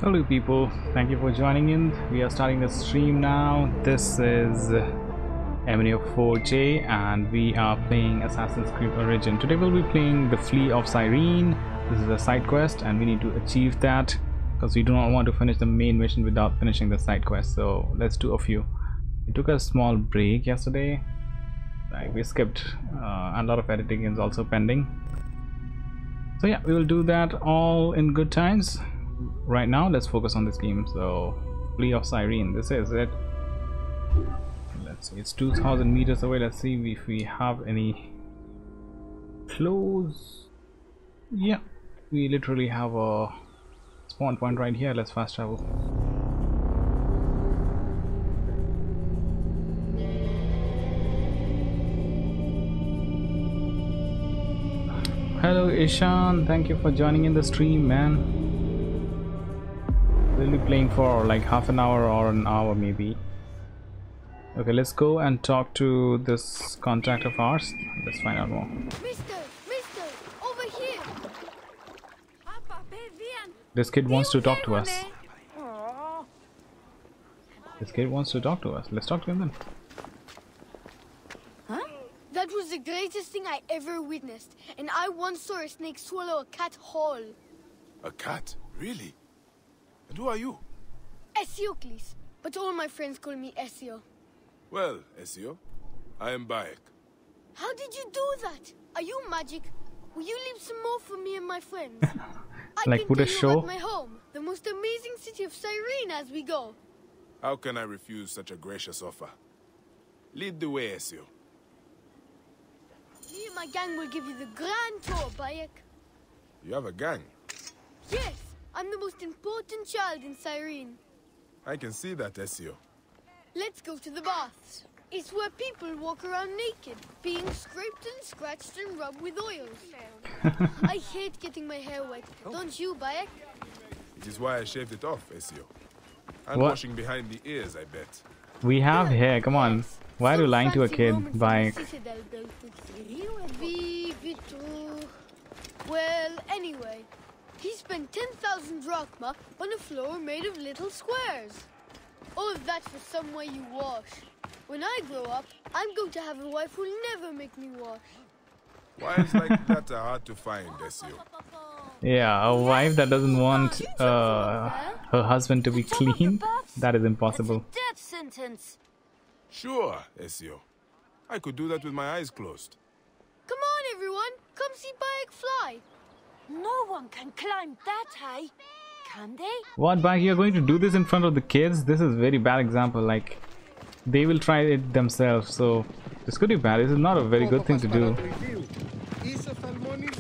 Hello people, thank you for joining in. We are starting the stream now. This is MNO4J and we are playing Assassin's Creed Origin. Today we'll be playing the Flee of Cyrene. This is a side quest and we need to achieve that because we do not want to finish the main mission without finishing the side quest. So let's do a few. We took a small break yesterday. We skipped a lot of editing is also pending. So yeah, we will do that all in good times. Right now let's focus on this game. So Flee of Cyrene, this is it. Let's see, it's 2000 meters away. Let's see if we have any close. Yeah, we literally have a spawn point right here. Let's fast travel. Hello Ishan, thank you for joining in the stream, man. We'll be playing for like half an hour or an hour maybe. Okay, let's go and talk to this contact of ours. Let's find out more. Mister, over here. This kid wants to talk to us. This kid wants to talk to us. Let's talk to him then. Huh? That was the greatest thing I ever witnessed. And I once saw a snake swallow a cat whole. A cat? Really? And who are you? Esiocles. But all my friends call me Esio. Well, Esio, I am Bayek. How did you do that? Are you magic? Will you leave some more for me and my friends? Like put a show? At my home, the most amazing city of Cyrene as we go. How can I refuse such a gracious offer? Lead the way, Esio. Me and my gang will give you the grand tour, Bayek. You have a gang? Yes, I'm the most important child in Cyrene. I can see that, Esio. Let's go to the baths. It's where people walk around naked, being scraped and scratched and rubbed with oils. I hate getting my hair wet. Don't you, Bayek? It is why I shaved it off, Esio. And What? washing behind the ears, I bet. We have hair, come on. Why are you lying to a kid? Bike. Well, anyway, he spent 10,000 drachma on a floor made of little squares. All of that for somewhere you wash. When I grow up, I'm going to have a wife who'll never make me wash. Wives like that are hard to find, Esio. Yeah, a wife that doesn't want her husband to be clean, that is impossible. Death sentence. Sure, Esio. I could do that with my eyes closed. Come on, everyone. Come see Bayek fly. No one can climb that high, can they? What, Bike, you're going to do this in front of the kids? This is very bad example. Like, they will try it themselves, so this could be bad. This is not a very good thing to do.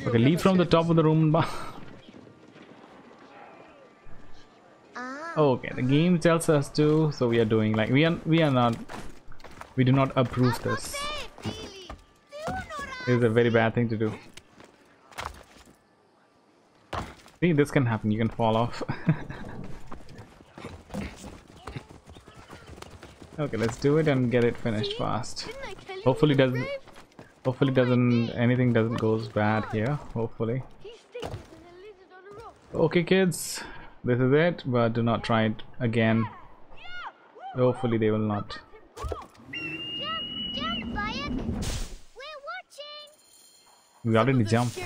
Okay, leave from the top of the room. Okay, the game tells us to, so we are doing like we do not approve this. This is a very bad thing to do. See, this can happen. You can fall off. Okay, let's do it and get it finished fast. Hopefully anything doesn't goes bad here. Hopefully. Okay, kids, this is it, but do not try it again. Hopefully they will not. Jump, Bayek. We're watching. We already jumped.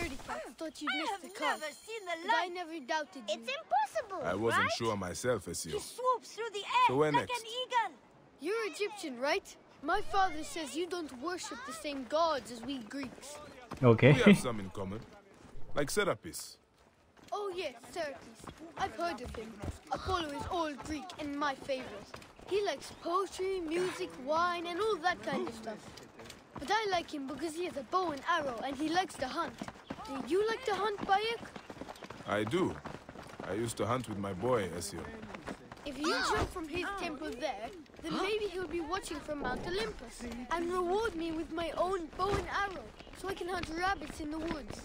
Thought you missed the car. But I never doubted you. It's impossible. I wasn't sure myself, Esio. He swoops through the air So where like next? an eagle. You're Egyptian, right? My father says you don't worship the same gods as we Greeks. Okay. We have some in common. Like Serapis. Oh yes, Serapis. I've heard of him. Apollo is all Greek and my favorite. He likes poetry, music, wine, and all that kind of stuff. But I like him because he has a bow and arrow and he likes to hunt. Do you like to hunt, Bayek? I do. I used to hunt with my boy, Esio. If you jump from his temple there, then maybe he'll be watching from Mount Olympus and reward me with my own bow and arrow so I can hunt rabbits in the woods.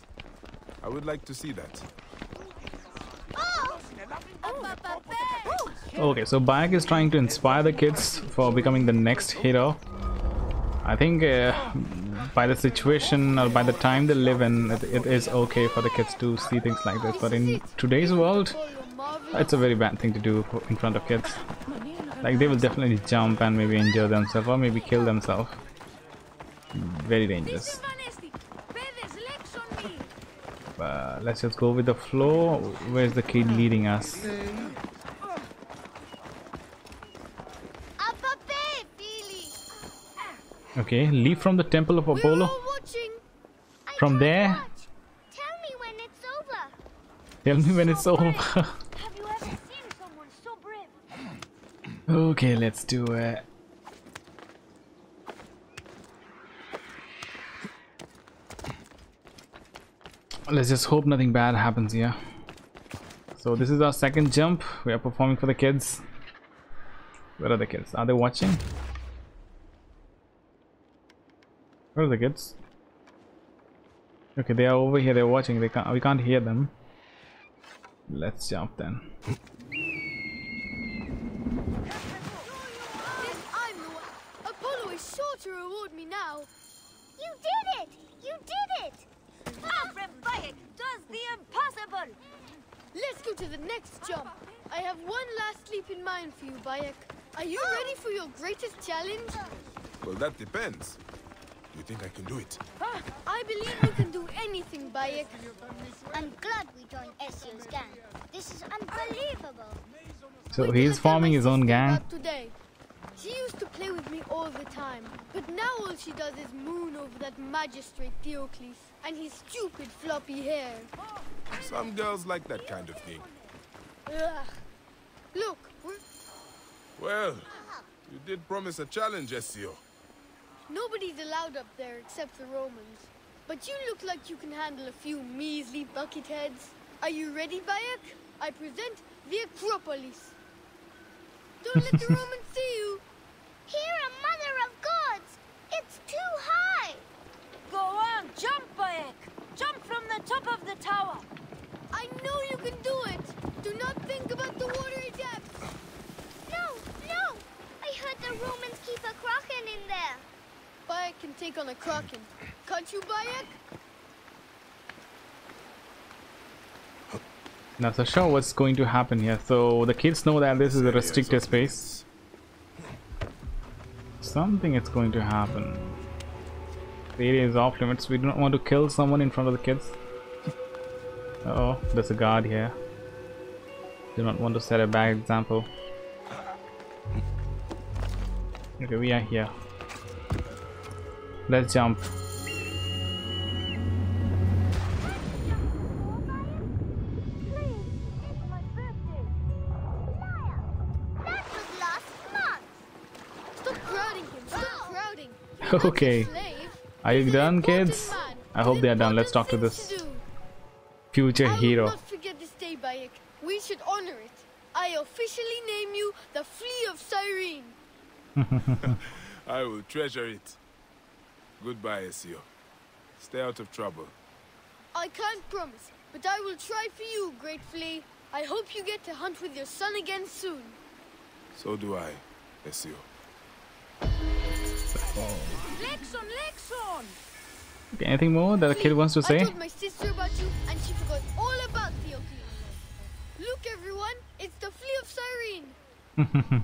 I would like to see that. Oh! Okay, so Bayek is trying to inspire the kids for becoming the next hero. I think by the situation or by the time they live in, it is okay for the kids to see things like this. But in today's world, It's a very bad thing to do in front of kids. Like, they will definitely jump and maybe injure themselves or maybe kill themselves. Very dangerous. But let's just go with the flow. Where's the kid leading us? Okay, leave from the temple of Apollo. From there. Tell me when it's over. Tell me when it's over. Have you ever seen someone so brave? Okay, let's do it. Let's just hope nothing bad happens here. So this is our second jump. We are performing for the kids. Where are the kids? Are they watching? Where are the kids? Okay, they are over here. They're watching. We can't hear them. Let's jump then. Yes, I'm the one. Apollo is sure to reward me now. You did it! You did it! Bayek does the impossible! Let's go to the next jump. I have one last leap in mind for you, Bayek. Are you ready for your greatest challenge? Well, that depends. You think I can do it? I believe you can do anything, Bayek. I'm glad we joined Ezio's gang. This is unbelievable. So Wait he's till I tell forming my his own sister gang. about Today. She used to play with me all the time, but now all she does is moon over that magistrate Theocles and his stupid floppy hair. Some girls like that kind of thing. Ugh. Look, Well, you did promise a challenge, Ezio. nobody's allowed up there except the Romans. But you look like you can handle a few measly bucket heads. Are you ready, Bayek? I present the Acropolis. Don't let the Romans see you. Here, a mother of gods! It's too high! Go on, jump, Bayek! Jump from the top of the tower! I know you can do it. Do not think about the watery depths. No, no! I heard the Romans keep a kraken in there. Bayek can take on a kraken. Can't you, Bayek? Now, so show what's going to happen here. So the kids know that this is a restricted space. Something is going to happen. The area is off limits. We do not want to kill someone in front of the kids. Uh-oh, there's a guard here. Do not want to set a bad example. Okay, we are here. Let's jump. That was last month. Stop crowding him. Stop crowding. Okay, are you done, kids? I hope they are done. Let's talk to this future I will hero. not forget this day, Bayek. We should honor it. I officially name you the Flea of Cyrene. I will treasure it. Goodbye, Ezio. Stay out of trouble. I can't promise, but I will try for you, Great Flea. I hope you get to hunt with your son again soon. So do I, Ezio. Lexon, Lexon! Okay, anything more that a kid wants to I say? told my sister about you, and she forgot all about Theocles. Look, everyone, it's the Flea of Cyrene.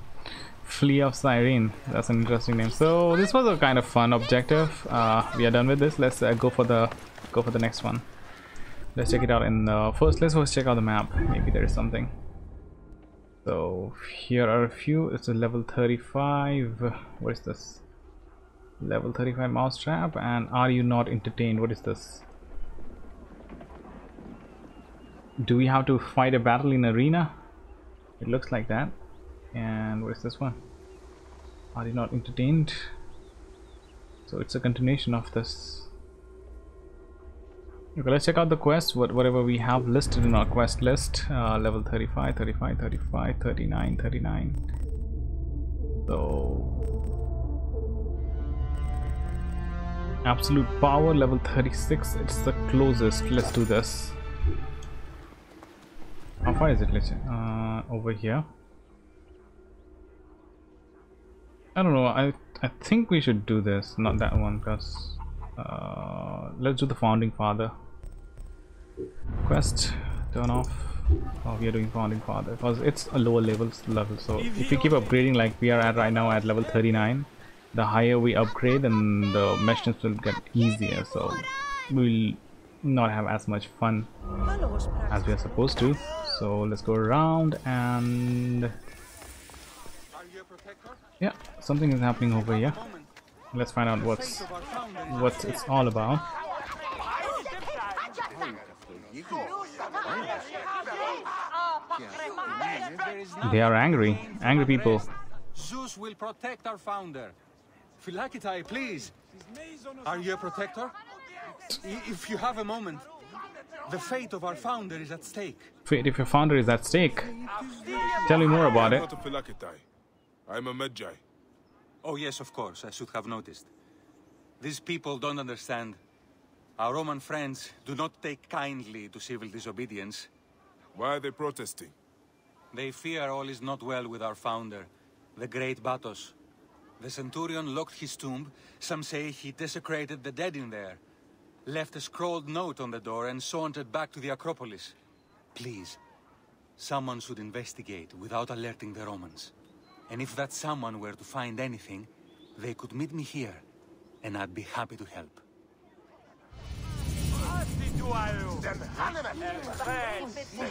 Flea of Cyrene. That's an interesting name. So this was a kind of fun objective. We are done with this. Let's go for the next one. Let's check it out. Let's first check out the map. Maybe there is something. So here are a few. It's a level 35. What is this? Level 35 mousetrap. And are you not entertained? What is this? Do we have to fight a battle in arena? It looks like that. And what is this one? Are you not entertained? So it's a continuation of this. Okay, let's check out the quest. Whatever we have listed in our quest list. Level 35, 35, 35, 39, 39. So absolute power level 36. It's the closest. Let's do this. How far is it? Let's over here. I don't know. I think we should do this, not that one, because let's do the founding father quest. Turn off. Oh, we are doing founding father because it's a lower level. So if we keep upgrading like we are at right now at level 39, the higher we upgrade, and the missions will get easier. So we'll not have as much fun as we are supposed to. So let's go around and yeah, something is happening over here. Let's find out what it's all about. They are angry people. Zeus will protect our founder. Philakitae, please. Are you a protector? If you have a moment, the fate of our founder is at stake. Fate if your founder is at stake? Tell me more about it. Not a Philakitae. I'm a Magi. Oh yes, of course, I should have noticed. These people don't understand. Our Roman friends do not take kindly to civil disobedience. Why are they protesting? They fear all is not well with our founder, the great Batos. The centurion locked his tomb. Some say he desecrated the dead in there, left a scrawled note on the door and sauntered back to the Acropolis. Please, someone should investigate without alerting the Romans. And if that someone were to find anything, they could meet me here, and I'd be happy to help.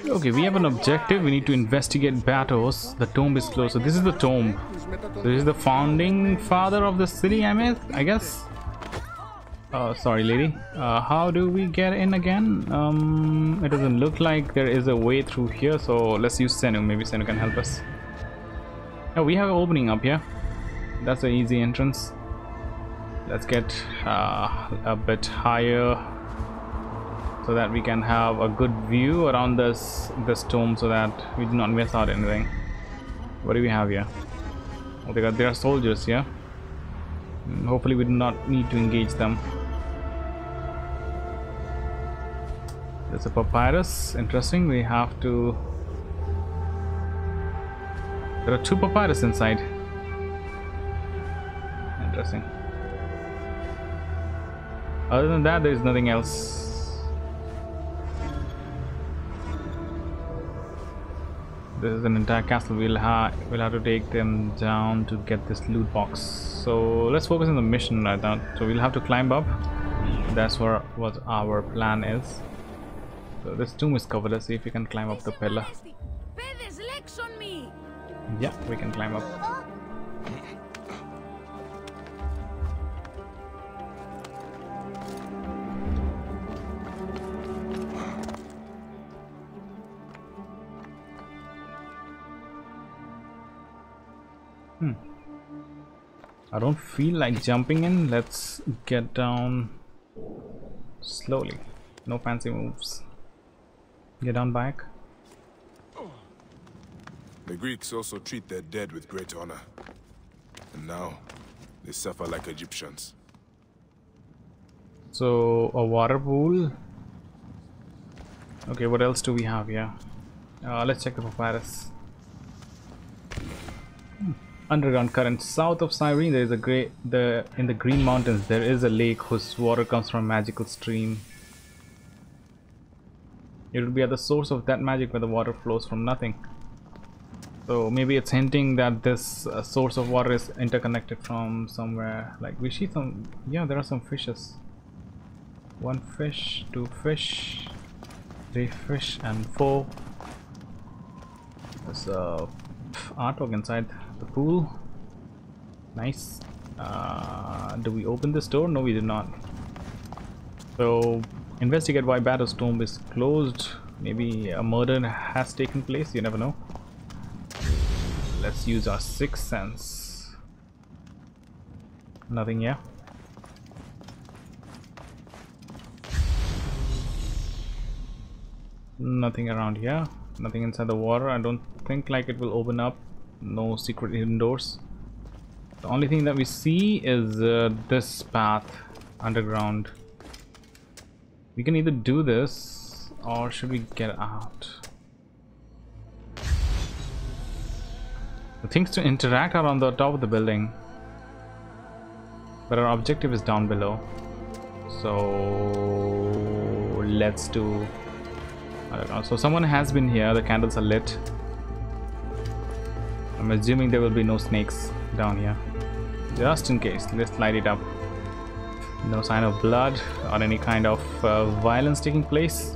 Okay, we have an objective. We need to investigate Batos. The tomb is closed. So this is the tomb. So this is the founding father of the city, I guess. Sorry lady. How do we get in again? It doesn't look like there is a way through here, so let's use Senu. Maybe Senu can help us. Oh, we have an opening up here. That's an easy entrance. Let's get a bit higher so that we can have a good view around this tomb, so that we do not miss out anything. What do we have here? Oh, there are soldiers here. Hopefully we do not need to engage them. There's a papyrus. Interesting. We have to... There are 2 papyrus inside. Interesting. Other than that, there is nothing else. This is an entire castle. We'll have to take them down to get this loot box. So let's focus on the mission right now. So we'll have to climb up. That's what our plan is. So this tomb is covered. Let's see if we can climb up the pillar. Yeah, we can climb up. I don't feel like jumping in. Let's get down slowly. No fancy moves. Get down back. The Greeks also treat their dead with great honor. And now, they suffer like Egyptians. So, a water pool. Okay, what else do we have here? Let's check the papyrus. Underground current. South of Cyrene, there is in the Green Mountains, there is a lake whose water comes from a magical stream. It would be at the source of that magic where the water flows from nothing. So maybe it's hinting that this source of water is interconnected from somewhere. Like we see some, yeah, there are some fishes. 1 fish, 2 fish, 3 fish, and 4. There's artwork inside the pool. Nice. Do we open this door? No, we did not. So investigate why Batos tomb is closed. Maybe a murder has taken place. You never know. Let's use our 6th sense. Nothing here. Nothing around here. Nothing inside the water. I don't think like it will open up. No secret hidden doors. The only thing that we see is this path underground. We can either do this or should we get out? The things to interact are on the top of the building, but our objective is down below. So let's do I don't know. So someone has been here. The candles are lit. I'm assuming there will be no snakes down here. Just in case, let's light it up. No sign of blood or any kind of violence taking place.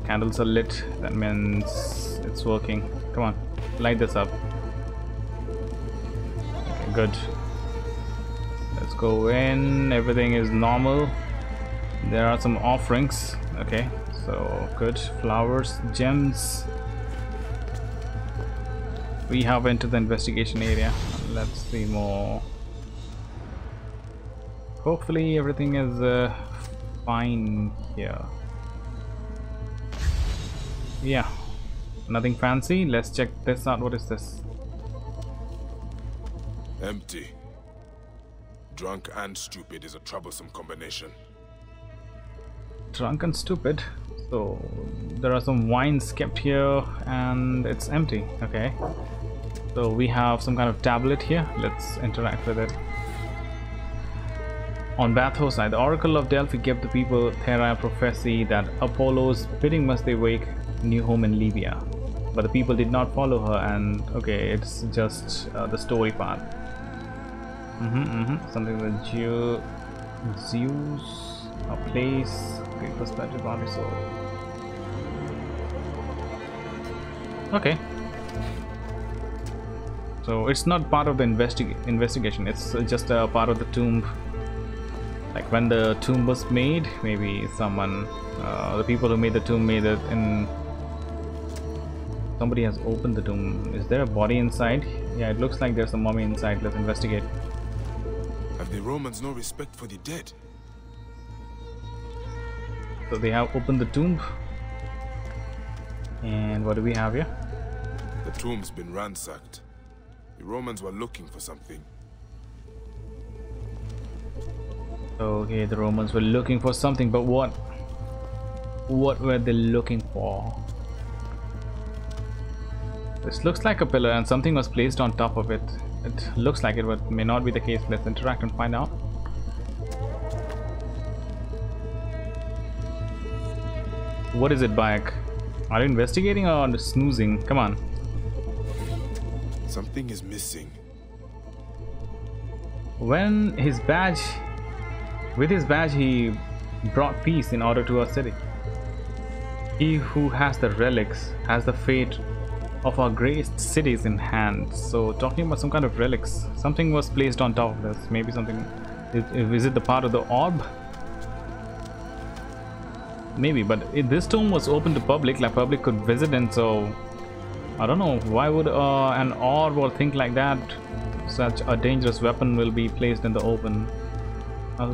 Candles are lit. That means it's working. Come on, light this up. Okay, good. Let's go in. Everything is normal. There are some offerings. Okay, so good. Flowers, gems. We have entered the investigation area. Let's see more. Hopefully everything is fine here. Yeah, nothing fancy. Let's check this out. What is this? Empty. Drunk and stupid is a troublesome combination. Drunk and stupid. So there are some wines kept here and it's empty. Okay, so we have some kind of tablet here. Let's interact with it. On Bathos side, the Oracle of Delphi gave the people Thera prophecy that Apollo's bidding must they wake new home in Libya, but the people did not follow her. And okay, it's just the story part. Something with Zeus, a place, great perspective on it. So okay, so it's not part of the investigation. It's just a part of the tomb. Like when the tomb was made, maybe someone, the people who made the tomb made it in. Somebody has opened the tomb. Is there a body inside? Yeah, it looks like there's a mummy inside. Let's investigate. Have the Romans no respect for the dead? So they have opened the tomb. And what do we have here? The tomb's been ransacked. The Romans were looking for something. Okay, the Romans were looking for something, but what? What were they looking for? This looks like a pillar and something was placed on top of it. It looks like it, but may not be the case. Let's interact and find out. What is it, Bayek? Are you investigating or snoozing? Come on. Something is missing. When his badge, with his badge, he brought peace in order to our city. He who has the relics has the fate of our great cities in hand. So talking about some kind of relics, something was placed on top of this. Maybe something. Is it the part of the orb? Maybe, but this tomb was open to public, like public could visit, and so I don't know why would an orb or thing like that, such a dangerous weapon, will be placed in the open.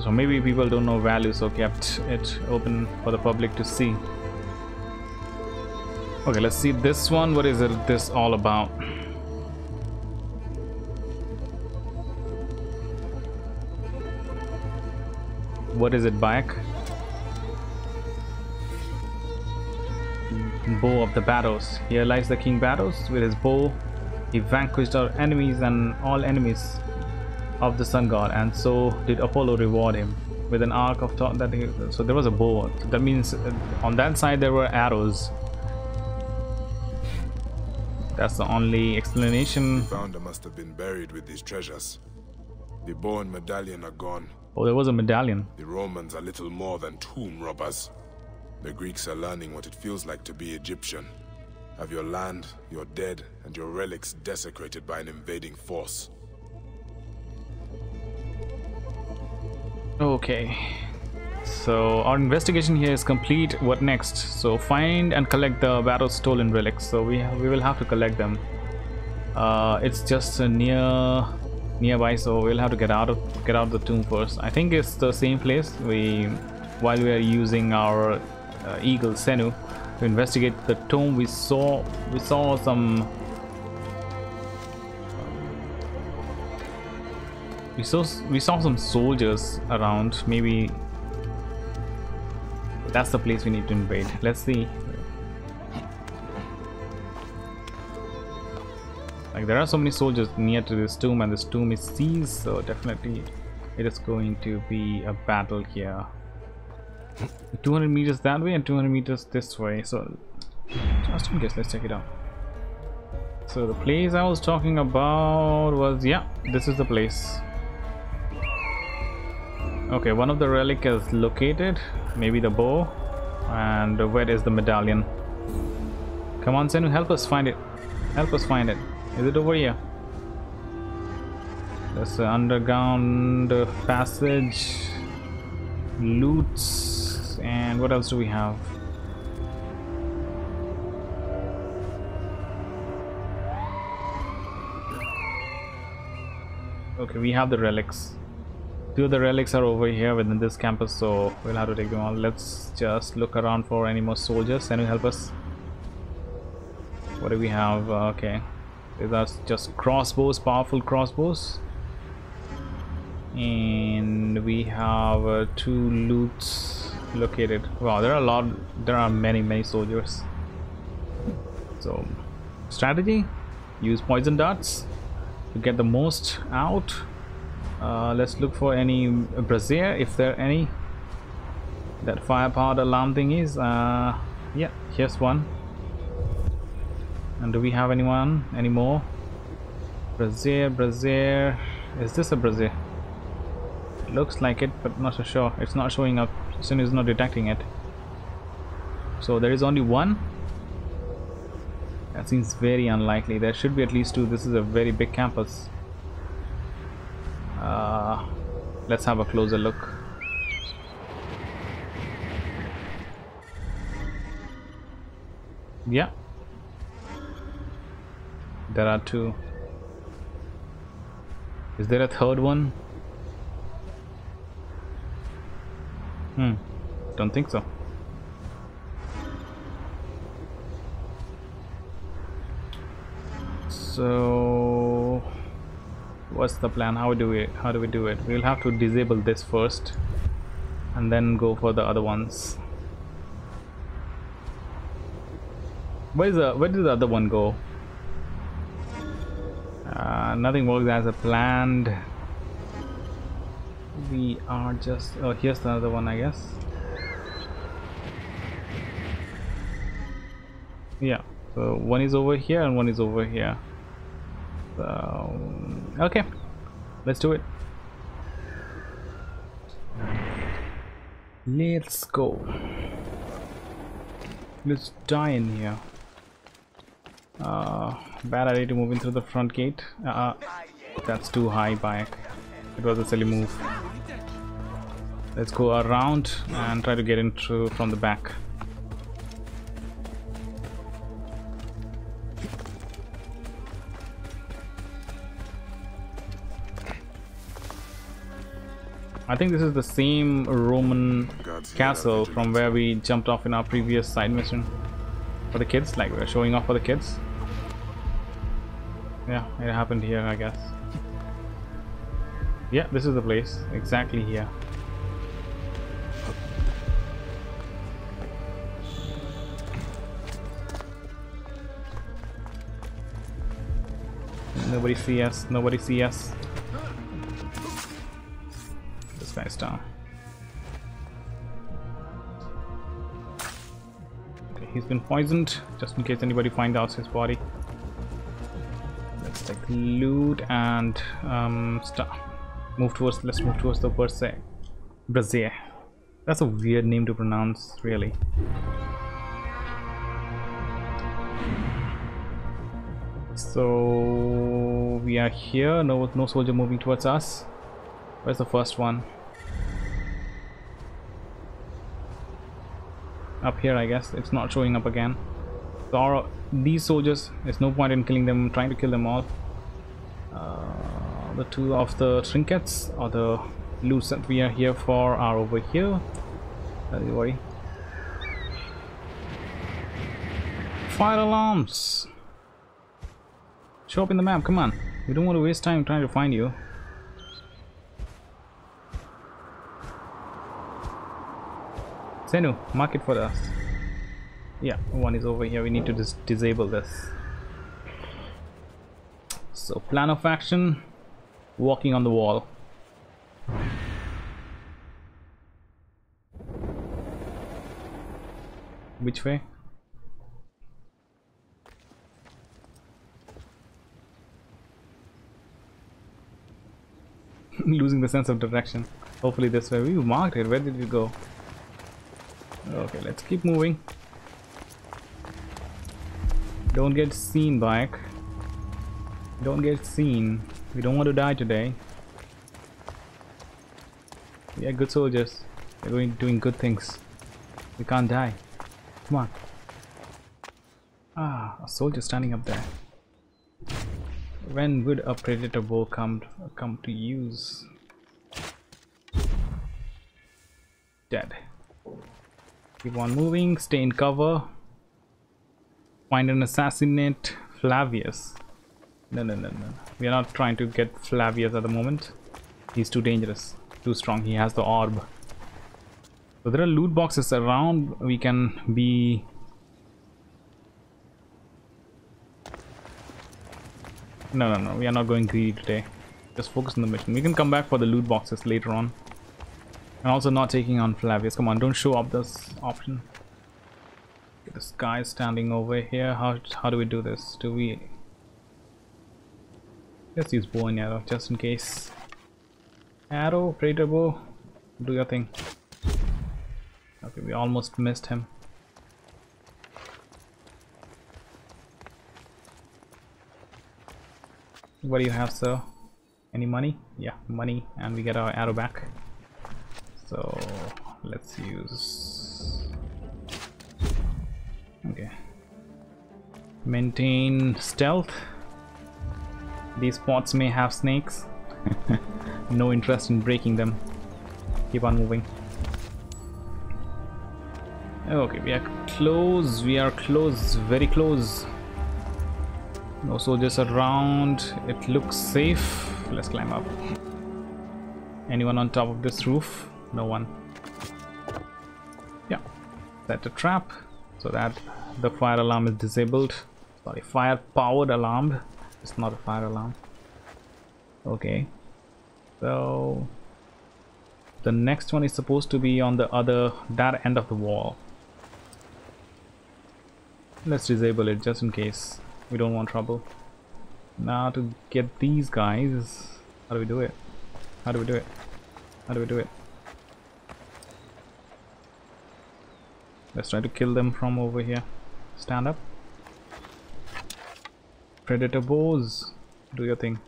So maybe people don't know value, so kept it open for the public to see. Okay, let's see this one. What is this all about? What is it, Bayek? Bow of the Battles. Here lies the King Battles. With his bow, he vanquished our enemies and all enemies of the sun god, and so did Apollo reward him with an arc of thought that he. So there was a bow. So that means on that side there were arrows. That's the only explanation. The founder must have been buried with these treasures. The bow and medallion are gone. Oh, there was a medallion. The Romans are little more than tomb robbers. The Greeks are learning what it feels like to be Egyptian. Have your land, your dead, and your relics desecrated by an invading force. Okay, so our investigation here is complete. What next? So find and collect the battle stolen relics. So we will have to collect them. It's just nearby, so we'll have to get out of the tomb first. I think it's the same place while we are using our eagle Senu to investigate the tomb. We saw some. We saw some soldiers around. Maybe that's the place we need to invade. Let's see. Like there are so many soldiers near to this tomb, and this tomb is seized, so definitely it is going to be a battle here. 200 meters that way and 200 meters this way, so just in case, let's check it out. So the place I was talking about was, yeah, this is the place. Okay, one of the relic is located, maybe the bow, and where is the medallion? Come on, Senu, help us find it. Help us find it. Is it over here? There's an underground passage, loots, and what else do we have? Okay, we have the relics. Two of the relics are over here within this campus, so we'll have to take them all. Let's just look around for any more soldiers. Can you help us? What do we have? Okay, these are just crossbows, powerful crossbows, and we have 2 loots located. Wow, there are a lot. There are many soldiers. So, strategy: use poison darts to get the most out. Let's look for any brazier, if there are any. That firepower alarm thing is yeah, here's one. And do we have anyone anymore? Brazier, is this a brazier? It looks like it, but not so sure. It's not showing up. Sin is not detecting it. So there is only one. That seems very unlikely. There should be at least 2. This is a very big campus. Let's have a closer look. Yeah, there are 2. Is there a third one? Don't think so. So what's the plan? How do we do it? We'll have to disable this first and then go for the other ones. Where did the other one go? Nothing works as a planned. We are just, oh, here's the other one, I guess. Yeah, so one is over here and one is over here. So okay, let's do it. Let's go. Let's die in here. Bad idea to move in through the front gate. That's too high, bike. It was a silly move. Let's go around and try to get in through from the back. I think this is the same Roman castle from where we jumped off in our previous side mission for the kids, like we were showing off for the kids. Yeah, it happened here, I guess. Yeah, this is the place, exactly here. Nobody see us, nobody see us. This guy's down. Okay, he's been poisoned, just in case anybody finds out his body. Let's take loot and stuff. Let's move towards the brazier. That's a weird name to pronounce, really. So we are here. No soldier moving towards us. Where's the first one? Up here, I guess. It's not showing up again. So these soldiers, there's no point in killing them, trying to kill them all. The 2 of the trinkets or the loots that we are here for are over here. Don't worry. Fire alarms! Show up in the map, come on. We don't want to waste time trying to find you. Senu, mark it for us. Yeah, one is over here. We need to just disable this. So, plan of action. Walking on the wall. Which way? Losing the sense of direction. Hopefully this way. We marked it. Where did we go? Okay, let's keep moving. Don't get seen, bike. Don't get seen. We don't want to die today. We are good soldiers. We're doing good things. We can't die. Come on. Ah, a soldier standing up there. When would a predator bow come to use? Dead. Keep on moving. Stay in cover. Find and assassinate Flavius. No. We are not trying to get Flavius at the moment. He's too dangerous. Too strong. He has the orb. So there are loot boxes around. We can be... No. We are not going greedy today. Just focus on the mission. We can come back for the loot boxes later on. And also not taking on Flavius. Come on, don't show up this option. Okay, this guy is standing over here. How do we do this? Do we... Let's use bow and arrow just in case. Arrow, predator bow. Do your thing. Okay, we almost missed him. What do you have, sir? Any money? Yeah, money, and we get our arrow back. So let's use... Okay. Maintain stealth. These spots may have snakes. No interest in breaking them. Keep on moving. Okay, we are close. We are close. Very close. No soldiers around. It looks safe. Let's climb up. Anyone on top of this roof? No one. Yeah. Set a trap so that the fire alarm is disabled. Sorry, fire powered alarm. It's not a fire alarm. Okay. So the next one is supposed to be on that end of the wall. Let's disable it just in case. We don't want trouble. Now to get these guys, how do we do it? How do we do it? How do we do it? Let's try to kill them from over here. Stand up. Predator bows. Do your thing.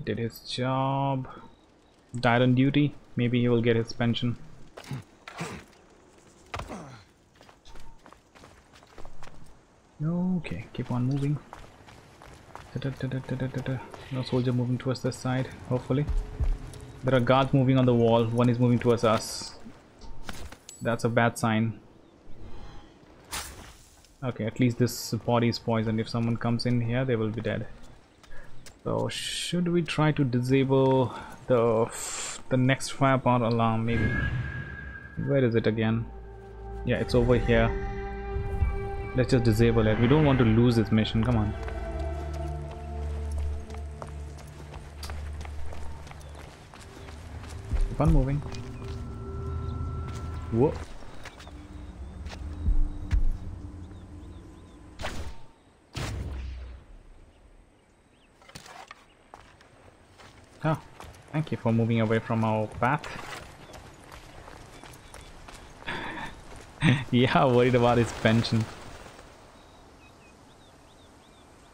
Did his job. Died on duty. Maybe he will get his pension. Okay, keep on moving. No soldier moving towards this side, hopefully. There are guards moving on the wall. One is moving towards us. That's a bad sign. Okay, at least this body is poisoned. If someone comes in here, they will be dead. So should we try to disable the next firepower alarm? Maybe. Where is it again? Yeah, it's over here. Let's just disable it. We don't want to lose this mission. Come on. Keep on moving. Whoa. Oh, thank you for moving away from our path. Yeah, worried about his pension.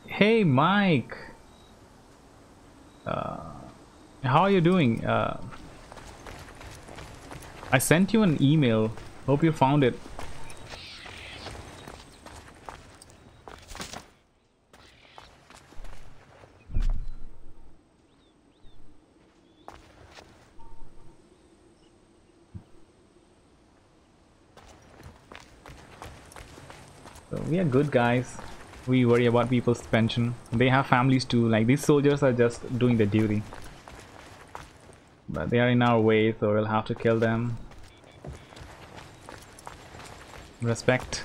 Hey Mike, how are you doing? I sent you an email. Hope you found it. So we are good guys. We worry about people's pension. They have families too. Like, these soldiers are just doing their duty. But they are in our way, so we'll have to kill them. Respect.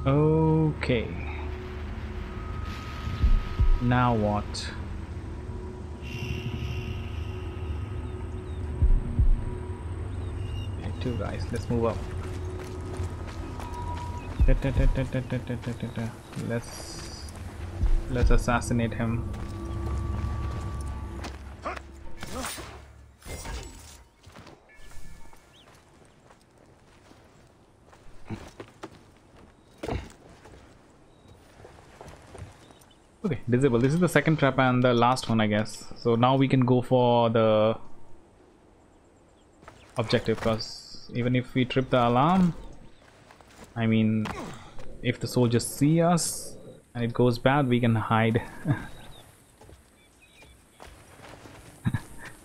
Okay. Now what? Okay, two guys. Let's move up. Let's assassinate him. Okay, disable. This is the second trap and the last one, I guess. So now we can go for the objective, because even if we trip the alarm, I mean, if the soldiers see us and it goes bad, we can hide.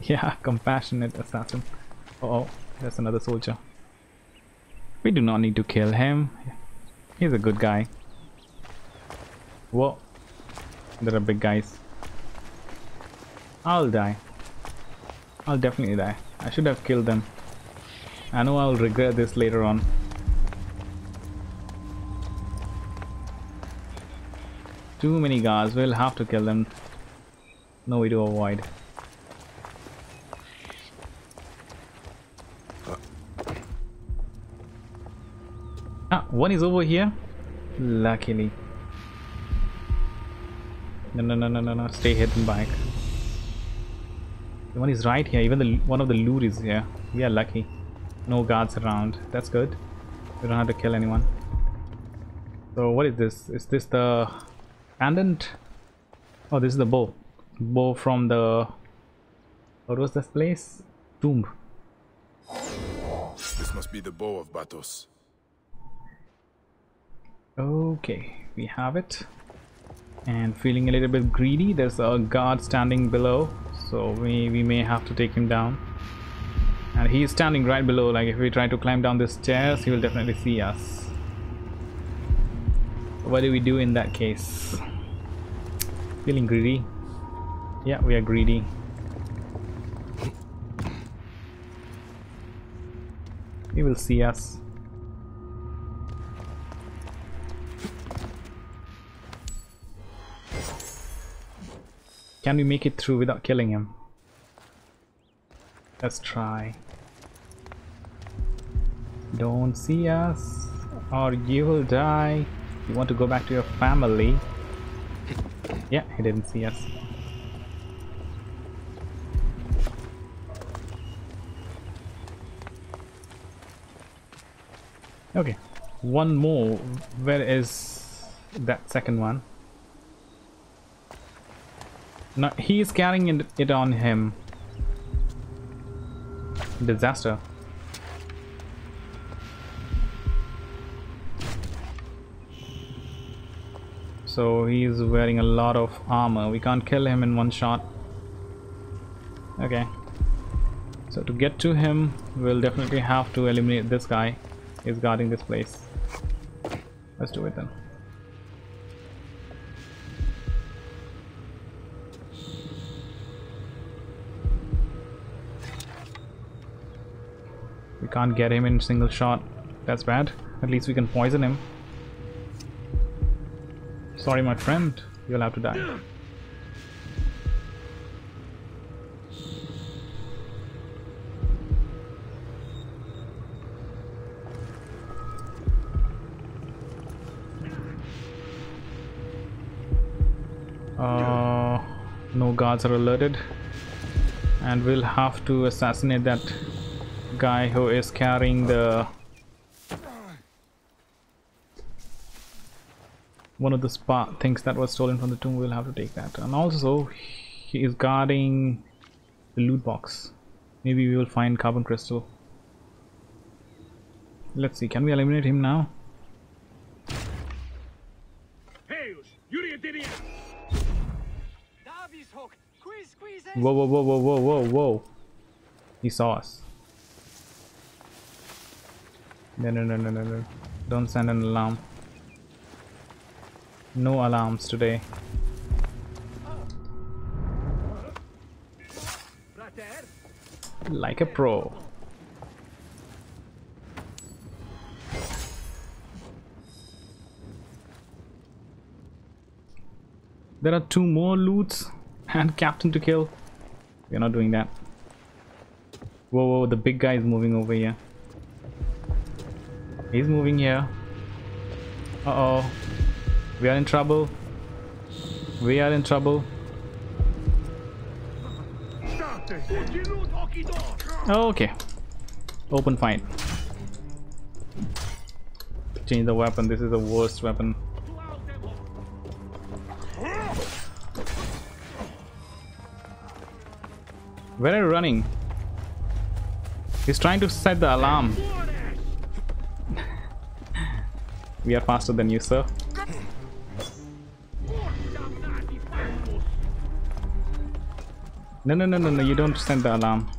Yeah, compassionate assassin. Uh-oh, there's another soldier. We do not need to kill him. He's a good guy. Whoa. There are big guys. I'll die. I'll definitely die. I should have killed them. I know I'll regret this later on. Too many guards. We'll have to kill them. No way to avoid. Ah, one is over here. Luckily. No. Stay hidden back. The one is right here. Even one of the loot is here. We are lucky. No guards around. That's good. We don't have to kill anyone. So what is this? Is this the pendant? Oh, this is the bow. Bow from the... What was this place? Tomb. This must be the bow of Batos. Okay, we have it. And feeling a little bit greedy. There's a guard standing below, so we may have to take him down. And he is standing right below. Like if we try to climb down this stairs, he will definitely see us. What do we do in that case? Feeling greedy? Yeah, we are greedy. He will see us. Can we make it through without killing him? Let's try. Don't see us or you will die. You want to go back to your family. Yeah, he didn't see us. Okay, one more. Where is that second one? No, he is carrying it on him. Disaster. So he is wearing a lot of armor. We can't kill him in one shot. Okay. So to get to him, we'll definitely have to eliminate this guy. He's guarding this place. Let's do it then. We can't get him in single shot. That's bad. At least we can poison him. Sorry, my friend. You'll have to die. No guards are alerted. And we'll have to assassinate that guy who is carrying the one of the things that was stolen from the tomb. We'll have to take that. And also he is guarding the loot box. Maybe we will find carbon crystal. Let's see, can we eliminate him now? Whoa. He saw us. No. Don't send an alarm. No alarms today. Like a pro. There are 2 more loots and captain to kill. We're not doing that. Whoa, whoa, the big guy is moving over here. He's moving here. Uh-oh. We are in trouble. We are in trouble. Okay. Open fight. Change the weapon. This is the worst weapon. Where are you running? He's trying to set the alarm. We are faster than you, sir. No, no, no, no, no, you don't set the alarm.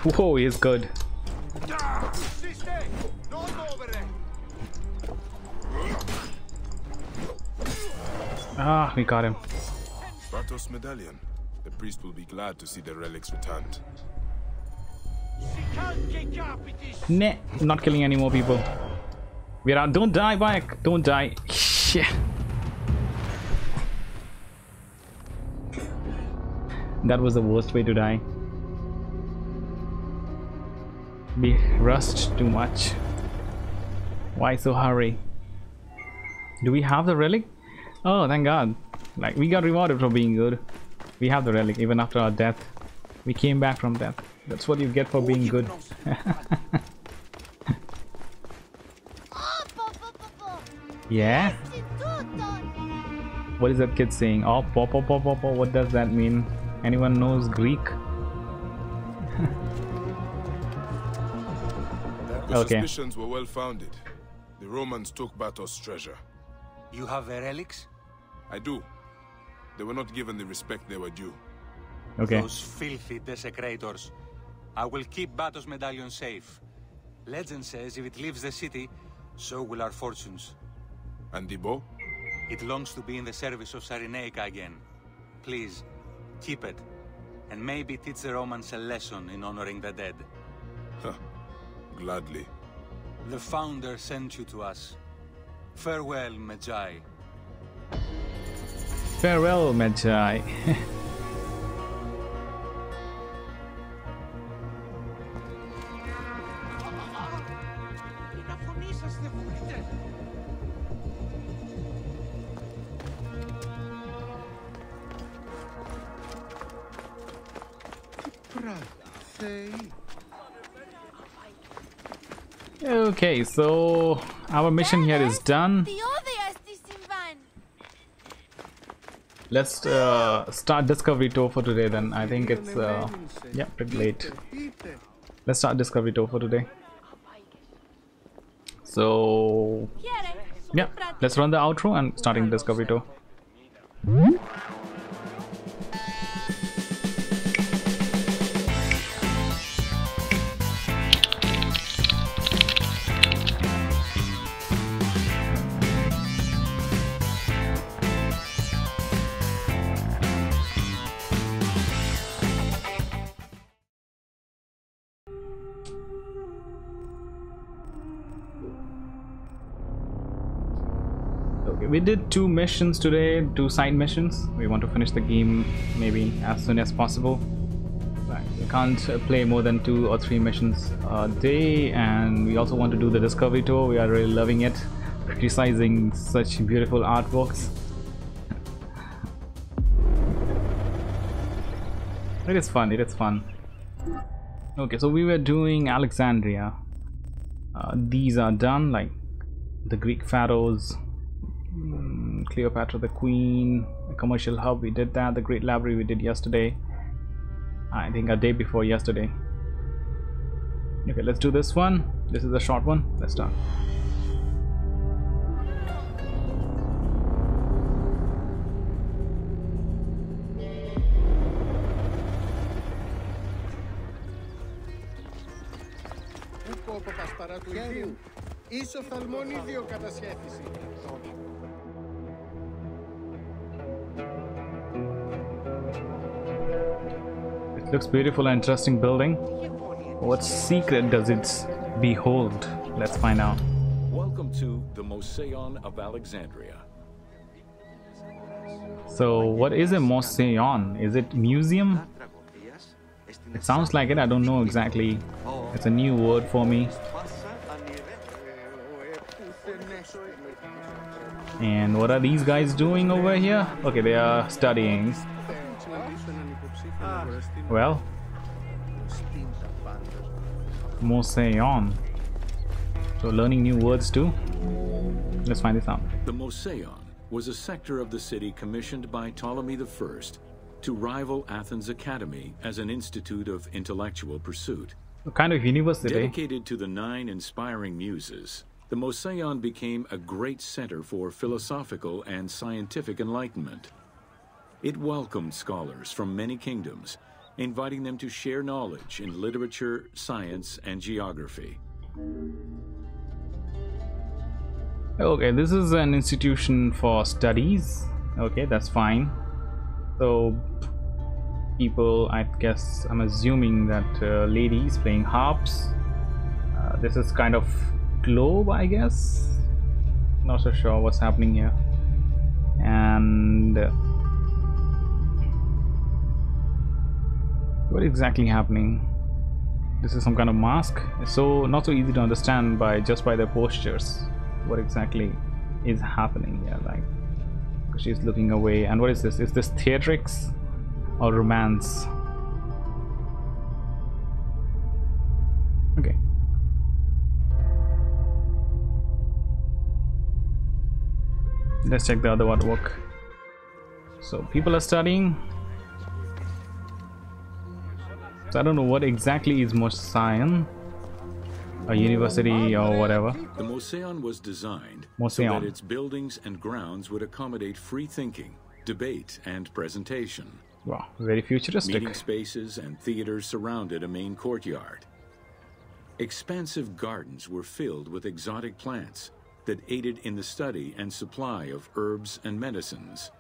Whoa, he's good. Ah, we got him. Batos medallion. The priest will be glad to see the relics returned. Nah, not killing any more people. We're out. Don't die, bike. Don't die. Shit. That was the worst way to die. We rushed too much. Why so hurry? Do we have the relic? Oh, thank God. Like, we got rewarded for being good. We have the relic even after our death. We came back from death. That's what you get for being good. Yeah? What is that kid saying? Oh, pop. What does that mean? Anyone knows Greek? The Okay. suspicions were well founded. The Romans took Batos' treasure. You have the relics? I do. They were not given the respect they were due. Okay. Those filthy desecrators. I will keep Batos' medallion safe. Legend says if it leaves the city, so will our fortunes. And the bow? It longs to be in the service of Cyrenaica again. Please, keep it. And maybe teach the Romans a lesson in honoring the dead. Gladly. The founder sent you to us. Farewell, Magi. Farewell, Magi. Okay, so our mission here is done. Let's start discovery tour for today then. I think it's yeah, pretty late. Let's start discovery tour for today. So yeah, let's run the outro and starting discovery tour. Okay, we did 2 missions today, 2 side missions. We want to finish the game maybe as soon as possible. We can't play more than 2 or 3 missions a day, and we also want to do the discovery tour. We are really loving it, criticizing such beautiful artworks. It is fun, it is fun. Okay, so we were doing Alexandria. These are done, like the Greek pharaohs, Cleopatra the Queen, the commercial hub, we did that. The Great Library we did yesterday, I think a day before yesterday. Okay, let's do this one. This is a short one. Let's start. It looks beautiful and interesting building. What secret does it behold? Let's find out. Welcome to the Moseon of Alexandria. So what is a Moseon? Is it museum? It sounds like it. I don't know exactly. It's a new word for me. And what are these guys doing over here? Okay, they are studying. Well, Moseon. So learning new words too. Let's find this out. The Moseon was a sector of the city commissioned by Ptolemy I to rival Athens Academy as an institute of intellectual pursuit. A kind of university. Dedicated to the 9 inspiring muses, the Moseon became a great center for philosophical and scientific enlightenment. It welcomed scholars from many kingdoms, inviting them to share knowledge in literature, science, and geography. Okay, this is an institution for studies. Okay, that's fine. So people, I guess, I'm assuming that ladies playing harps. This is kind of globe, I guess. Not so sure what's happening here. And what exactly happening? This is some kind of mask. So not so easy to understand by their postures. What exactly is happening here? Like, she's looking away. And what is this? Is this theatrics or romance? Okay. Let's check the other artwork. So people are studying. So I don't know what exactly is Moseon, a university or whatever. The Moseon was designed so Moseon. that its buildings and grounds would accommodate free thinking, debate, and presentation. Wow, very futuristic. Meeting spaces and theaters surrounded a main courtyard. Expansive gardens were filled with exotic plants that aided in the study and supply of herbs and medicines.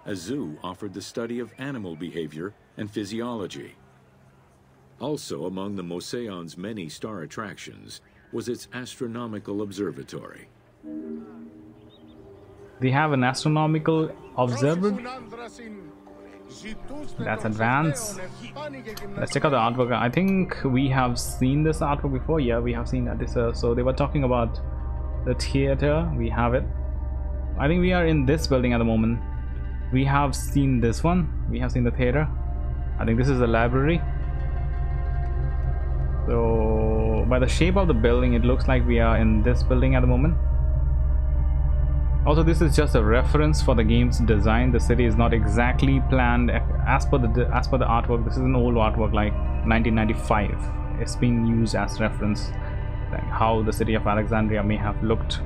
A zoo offered the study of animal behavior and physiology. Also among the Moseon's many star attractions was its astronomical observatory. They have an astronomical observatory. That's advanced. Let's check out the artwork. I think we have seen this artwork before. Yeah, we have seen that. This so they were talking about the theater. We have it. I think we are in this building at the moment. We have seen this one. We have seen the theater. I think this is the library. So by the shape of the building, it looks like we are in this building at the moment. Also, this is just a reference for the game's design. The city is not exactly planned as per the artwork. This is an old artwork, like 1995. It's being used as reference, like how the city of Alexandria may have looked.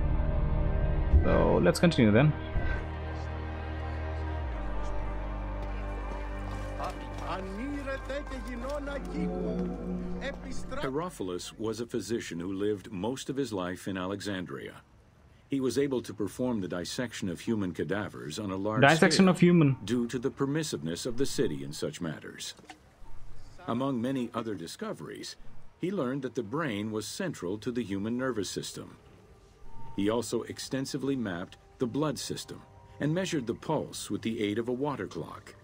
So let's continue then. Herophilus was a physician who lived most of his life in Alexandria. He was able to perform the dissection of human cadavers on a large Dissection scale of human. due to the permissiveness of the city in such matters. Among many other discoveries, he learned that the brain was central to the human nervous system. He also extensively mapped the blood system and measured the pulse with the aid of a water clock.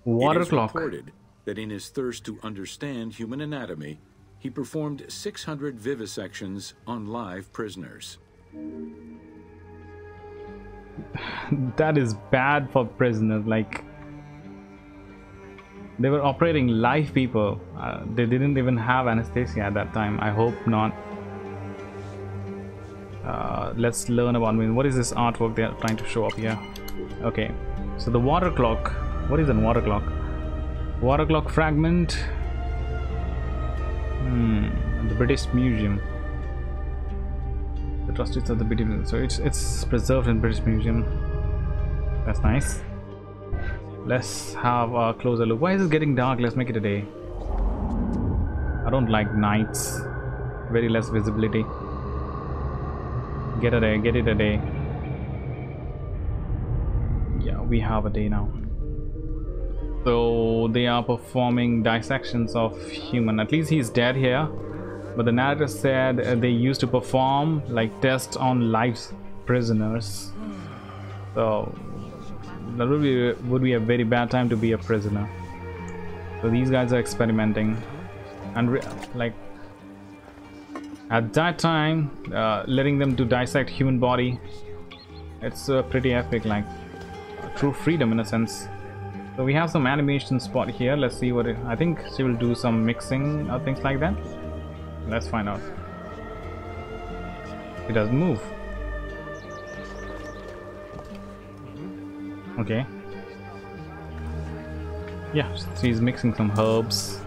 Water It is clock. reported that in his thirst to understand human anatomy, he performed 600 vivisections on live prisoners. That is bad for prisoners. Like, they were operating live people. They didn't even have anesthesia at that time. I hope not. Let's learn about what is this artwork they are trying to show up here. Okay, so the water clock. What is a water clock? Water clock fragment. The British Museum. The trustees of the British Museum. So it's preserved in British Museum. That's nice. Let's have a closer look. Why is it getting dark? Let's make it a day. I don't like nights. Very less visibility. Get it a day. Yeah, we have a day now. So they are performing dissections of human. At least he's dead here, but the narrator said they used to perform like tests on live prisoners. So that would be a very bad time to be a prisoner. So these guys are experimenting, and like at that time, letting them to dissect human body, it's pretty epic, like true freedom in a sense. So we have some animation spot here. Let's see what I think she will do some mixing or things like that. Let's find out. It doesn't move. Okay. Yeah, she's mixing some herbs.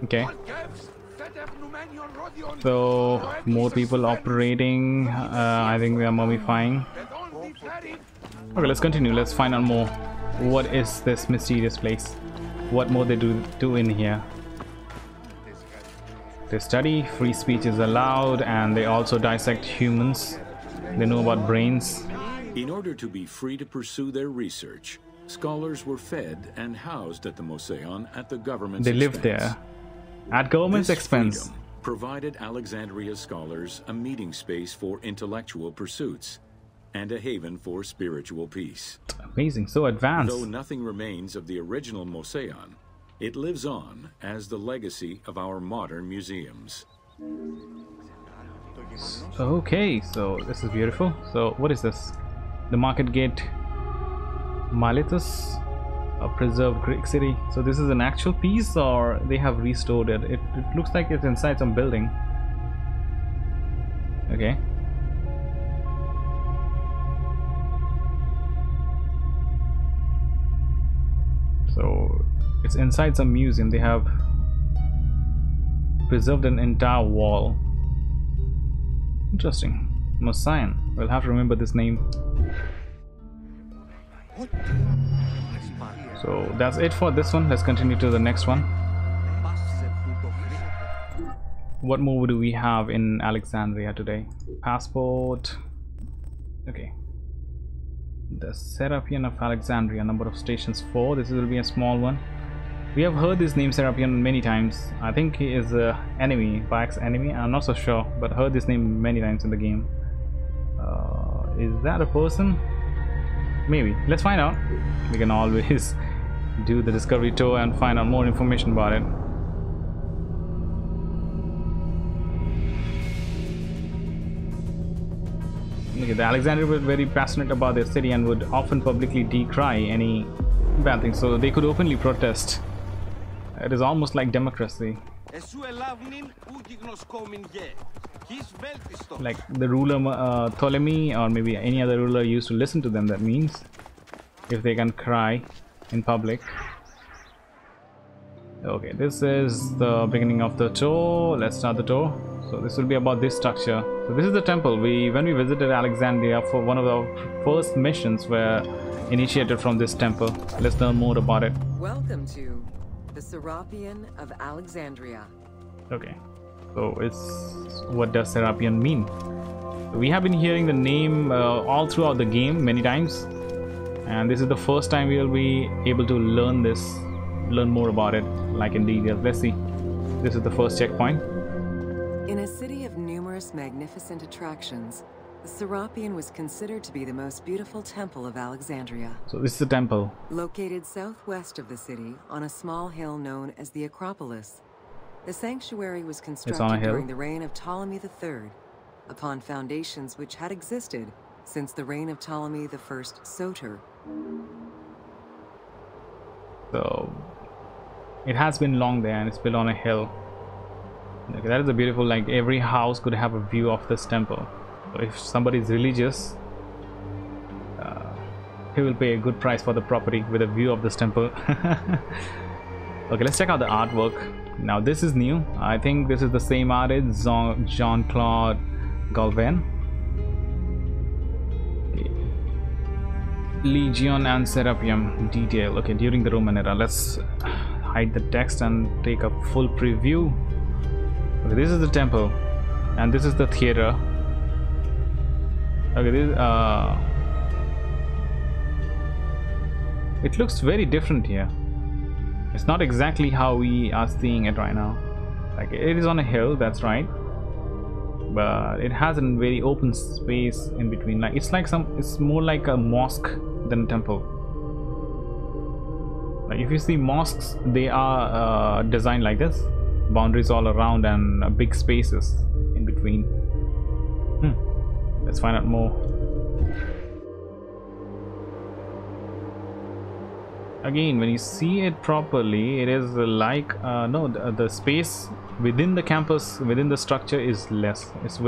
Okay. So more people operating. I think we are mummifying. Okay, let's continue. Let's find out more. What is this mysterious place? What more they do in here? They study, free speech is allowed, and they also dissect humans. They know about brains. In order to be free to pursue their research, scholars were fed and housed at the Moseon at the government's expense. They lived there at government's expense. Freedom provided Alexandria scholars a meeting space for intellectual pursuits and a haven for spiritual peace. Amazing, so advanced. Though nothing remains of the original Moseon, it lives on as the legacy of our modern museums. Okay, so this is beautiful. So what is this? The Market Gate Miletus, a preserved Greek city. So this is an actual piece, or they have restored it? It looks like it's inside some building. Okay. So it's inside some museum. They have preserved an entire wall. Interesting. Moseon. We'll have to remember this name. So that's it for this one. Let's continue to the next one. What more do we have in Alexandria today? Passport. Okay. The Serapion of Alexandria, number of stations 4. This will be a small one. We have heard this name Serapion many times. I think he is an enemy, Bayek's enemy. I'm not so sure, but heard this name many times in the game. Is that a person? Maybe. Let's find out. We can always do the discovery tour and find out more information about it. Okay, the Alexandria were very passionate about their city and would often publicly decry any bad things, so they could openly protest. It is almost like democracy. Like the ruler Ptolemy, or maybe any other ruler, used to listen to them. That means if they can cry in public. Okay, this is the beginning of the tour. Let's start the tour. So this will be about this structure. So this is the temple. When we visited Alexandria for one of our first missions were initiated from this temple. Let's learn more about it. Welcome to the Serapion of Alexandria. Okay, so it's what does Serapion mean? We have been hearing the name all throughout the game many times, and this is the first time we will be able to learn more about it, like in detail. Let's see. This is the first checkpoint. In a city of numerous magnificent attractions, the Serapion was considered to be the most beautiful temple of Alexandria. So this is the temple. Located southwest of the city on a small hill known as the Acropolis, the sanctuary was constructed during the reign of Ptolemy III, upon foundations which had existed since the reign of Ptolemy I Soter. So it has been long there, and it's built on a hill. Okay, that is a beautiful, like every house could have a view of this temple. So if somebody is religious, he will pay a good price for the property with a view of this temple. Okay, let's check out the artwork. Now this is new. I think this is the same artist, Jean-Claude Galvin. Okay. Legion and Serapion detail. Okay, during the Roman era. Let's hide the text and take a full preview. Okay, this is the temple, and this is the theater. Okay, this it looks very different here. It's not exactly how we are seeing it right now. Like, it is on a hill, that's right, but it has a very open space in between. Like, it's more like a mosque than a temple. Like, if you see mosques, they are designed like this, boundaries all around and big spaces in between. Let's find out more. Again, when you see it properly, it is like no, the space within the campus, within the structure is less. It's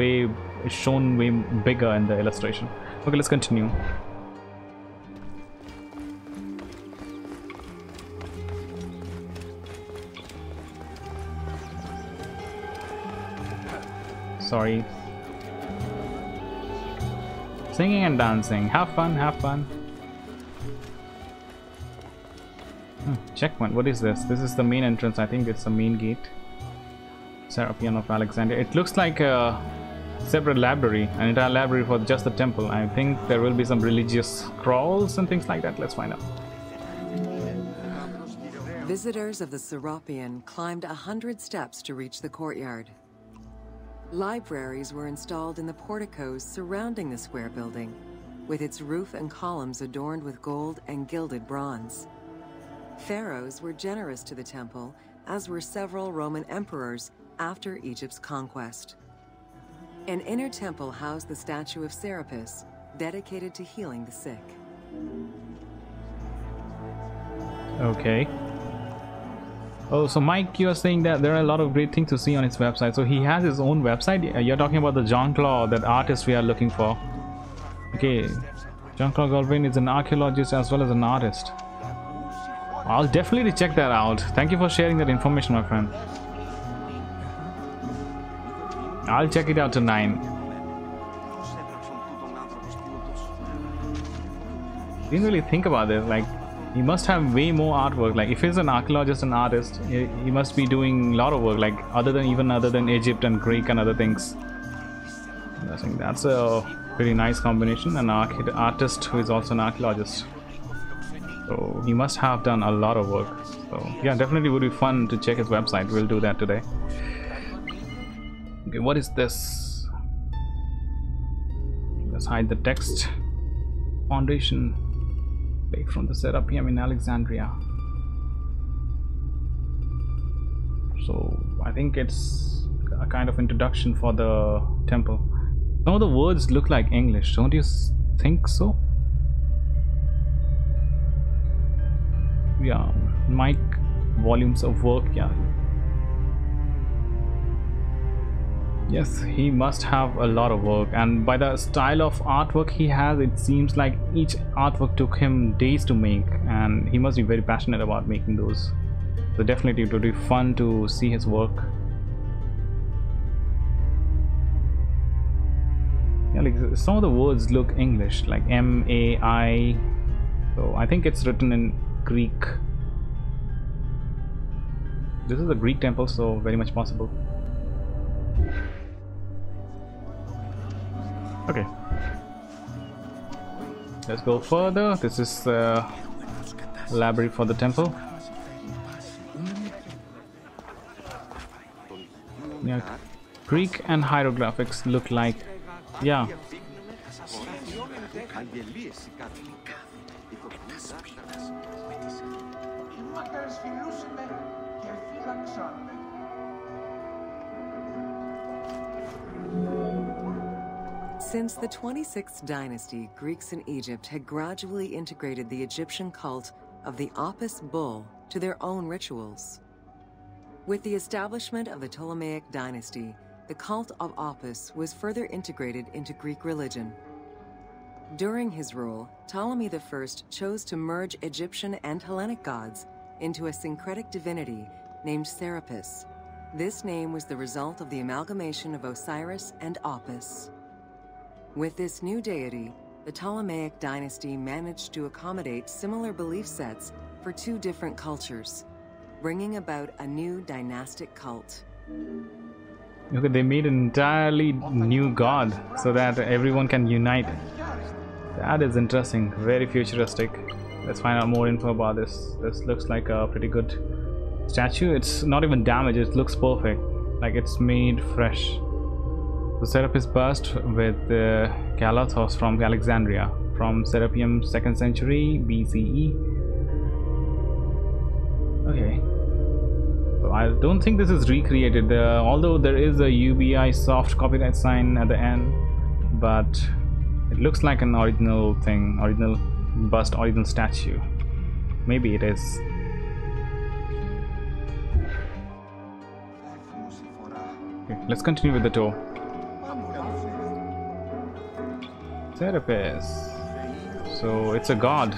shown way bigger in the illustration. Okay, let's continue. Sorry. Singing and dancing. Have fun, have fun. Checkpoint. What is this? This is the main entrance. I think it's the main gate. Serapion of Alexandria. It looks like a separate library, an entire library for just the temple. I think there will be some religious scrolls and things like that. Let's find out. Visitors of the Serapion climbed 100 steps to reach the courtyard. Libraries were installed in the porticos surrounding the square building, with its roof and columns adorned with gold and gilded bronze. Pharaohs were generous to the temple, as were several Roman emperors after Egypt's conquest. An inner temple housed the statue of Serapis, dedicated to healing the sick. Okay. Oh, so Mike, you are saying that there are a lot of great things to see on his website. So he has his own website. You're talking about the Jean-Claude, that artist we are looking for. Okay, Jean-Claude Galvin is an archaeologist as well as an artist. I'll definitely check that out. Thank you for sharing that information, my friend. I'll check it out tonight. Didn't really think about this. Like, he must have way more artwork. Like, if he's an archaeologist and artist, he must be doing a lot of work, like other than Egypt and Greek and other things. I think that's a pretty nice combination. An artist who is also an archaeologist. So he must have done a lot of work. So yeah, definitely would be fun to check his website. We'll do that today. Okay, what is this? Let's hide the text. Foundation. From the Serapeum in Alexandria. So I think it's a kind of introduction for the temple. Some of the words look like English, don't you think so? Yeah, Mike, volumes of work, yeah. Yes, he must have a lot of work, and by the style of artwork he has, it seems like each artwork took him days to make, and he must be very passionate about making those. So definitely it would be fun to see his work. Yeah, like some of the words look English, like M-A-I. So I think it's written in Greek. This is a Greek temple, so very much possible. Okay, let's go further. This is the library for the temple. Yeah, Greek and hieroglyphics look like, yeah. Since the 26th dynasty, Greeks in Egypt had gradually integrated the Egyptian cult of the Apis bull to their own rituals. With the establishment of the Ptolemaic dynasty, the cult of Apis was further integrated into Greek religion. During his rule, Ptolemy I chose to merge Egyptian and Hellenic gods into a syncretic divinity named Serapis. This name was the result of the amalgamation of Osiris and Apis. With this new deity, the Ptolemaic dynasty managed to accommodate similar belief sets for two different cultures, bringing about a new dynastic cult. Okay, they made an entirely new god so that everyone can unite. That is interesting, very futuristic. Let's find out more info about this. This looks like a pretty good statue. It's not even damaged, it looks perfect, like it's made fresh. The Serapis bust with Galathos from Alexandria, from Serapeum 2nd century BCE. Okay, so I don't think this is recreated, although there is a UBI soft copyright sign at the end, but it looks like an original thing, original bust, original statue. Maybe it is. Okay, let's continue with the tour. Serapis. So it's a god.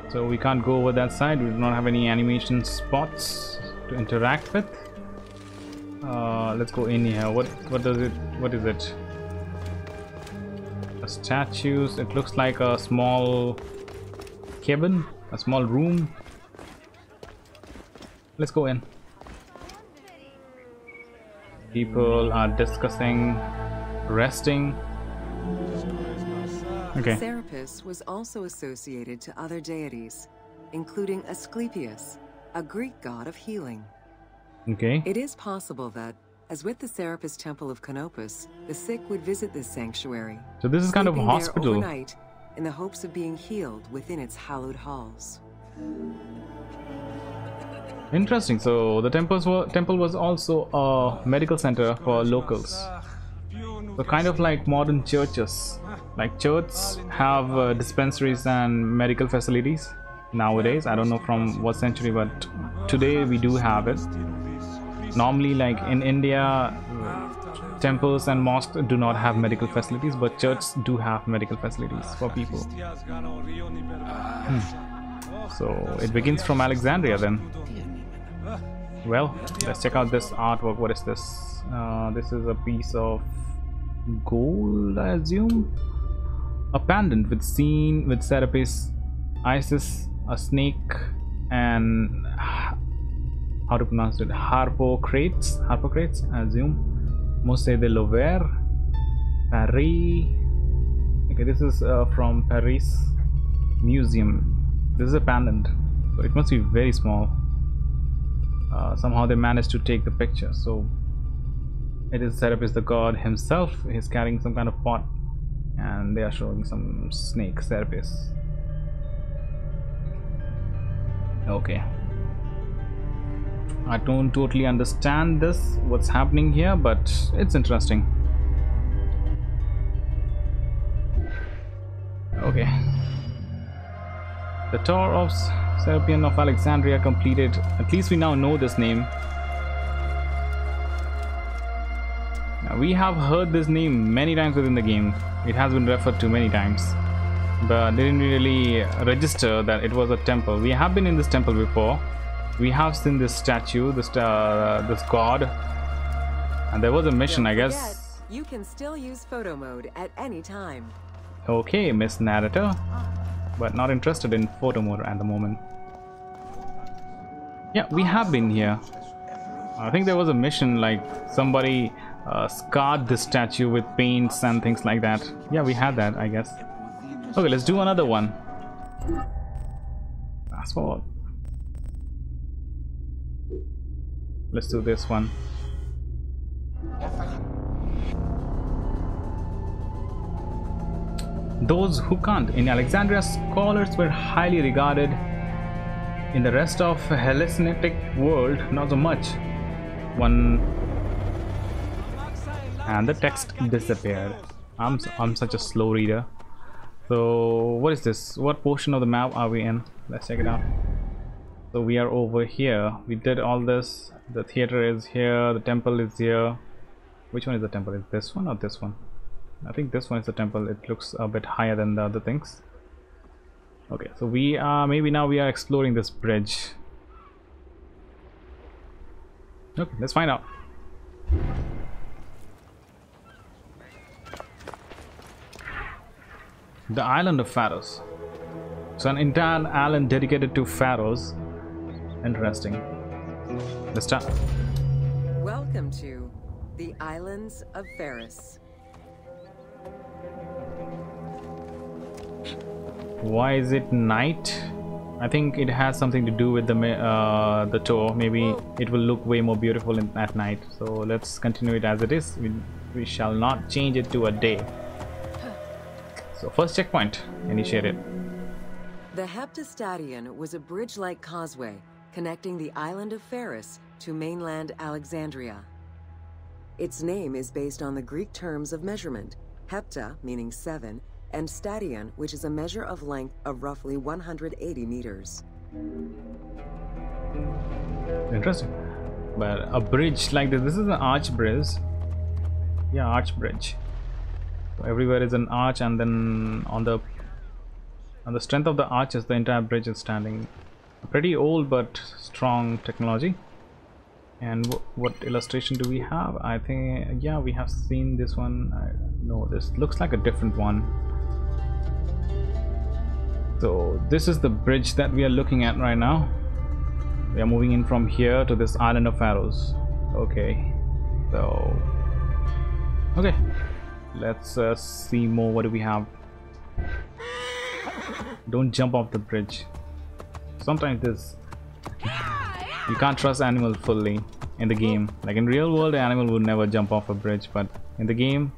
So we can't go over that side. We do not have any animation spots to interact with. Let's go in here. What does it? What is it? The statues. It looks like a small cabin, a small room. Let's go in. People are discussing, resting. Okay. Serapis was also associated to other deities, including Asclepius, a Greek god of healing. Okay. It is possible that, as with the Serapis Temple of Canopus, the sick would visit this sanctuary. So this is kind of a hospital. Overnight, in the hopes of being healed within its hallowed halls. Interesting. So the temple was also a medical center for locals. So kind of like modern churches. Like churches have dispensaries and medical facilities nowadays. I don't know from what century, but today we do have it. Normally, like in India, temples and mosques do not have medical facilities, but churches do have medical facilities for people. So it begins from Alexandria then. Well, let's check out this artwork. What is this? This is a piece of gold, I assume. A pendant with scene with Serapis, Isis, a snake, and how to pronounce it? Harpocrates, I assume. Musée de Louvre, Paris. Okay, this is from Paris Museum. This is a pendant, so it must be very small. Somehow they managed to take the picture. So it is Serapis the god himself. He's carrying some kind of pot, and they are showing some snake. Serapis. Okay. I don't totally understand this, what's happening here, but it's interesting. Okay. The tour of Serapeum of Alexandria completed. At least we now know this name. Now, we have heard this name many times within the game. It has been referred to many times, but didn't really register that it was a temple. We have been in this temple before. We have seen this statue, this god, and there was a mission, I guess. You can still use photo mode at any time. Okay, Miss Narrator, but not interested in photo mode at the moment. Yeah, we have been here. I think there was a mission, like somebody scarred this statue with paints and things like that. Yeah, we had that, I guess. Okay, let's do another one. Fast forward. Let's do this one. Those who can't. In Alexandria, scholars were highly regarded. In the rest of Hellenistic world, not so much. And the text disappeared. I'm such a slow reader. So what is this? What portion of the map are we in? Let's check it out. So we are over here. We did all this. The theater is here. The temple is here. Which one is the temple? Is this one or this one? I think this one is the temple. It looks a bit higher than the other things. Okay, so we are, maybe now we are exploring this bridge. Okay, let's find out. The island of pharaohs. So an entire island dedicated to pharaohs. Interesting. Let's start. Welcome to The Islands of Ferris. Why is it night? I think it has something to do with the tour. Maybe it will look way more beautiful at night. So let's continue it as it is. We shall not change it to a day. So first checkpoint initiated. The Heptastadion was a bridge-like causeway connecting the island of Ferris to mainland Alexandria. Its name is based on the Greek terms of measurement, hepta meaning 7, and stadion, which is a measure of length of roughly 180 meters. Interesting. But a bridge like this is an arch bridge. Yeah, arch bridge. So everywhere is an arch, and then on the strength of the arches, the entire bridge is standing. Pretty old but strong technology. And what illustration do we have? I think, yeah, we have seen this one. No, this looks like a different one. So this is the bridge that we are looking at right now. We are moving in from here to this island of Pharos. Okay, so okay, let's see more. What do we have? Don't jump off the bridge. Sometimes this, you can't trust animals fully in the game. Like in real world, the animal would never jump off a bridge, but in the game,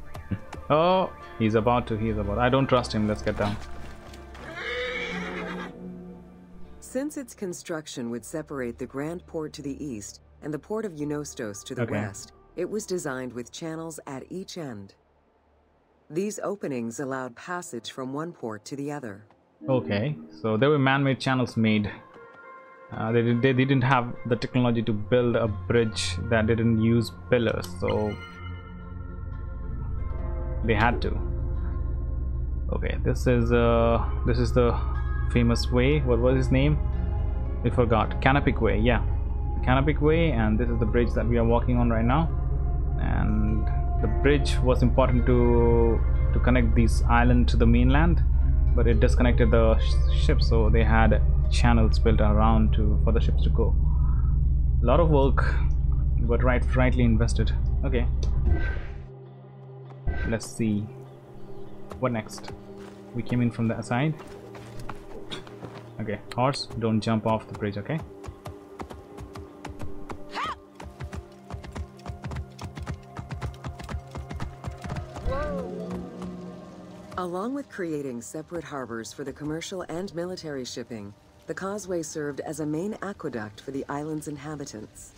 oh, he's about to. I don't trust him. Let's get down. Since its construction would separate the Grand Port to the east and the port of Eunostos to the west, it was designed with channels at each end. These openings allowed passage from one port to the other. Okay, so there were man-made channels made. They didn't have the technology to build a bridge that didn't use pillars, so they had to. Okay, this is the famous way. What was his name? I forgot. Canopic Way. Yeah, Canopic Way, and this is the bridge that we are walking on right now. And the bridge was important to connect this island to the mainland, but it disconnected the ships, so they had channels built around for the ships to go. A lot of work, but rightly invested. Okay, let's see what next. We came in from the side. Okay, horse, don't jump off the bridge. Okay. Along with creating separate harbors for the commercial and military shipping, the causeway served as a main aqueduct for the island's inhabitants.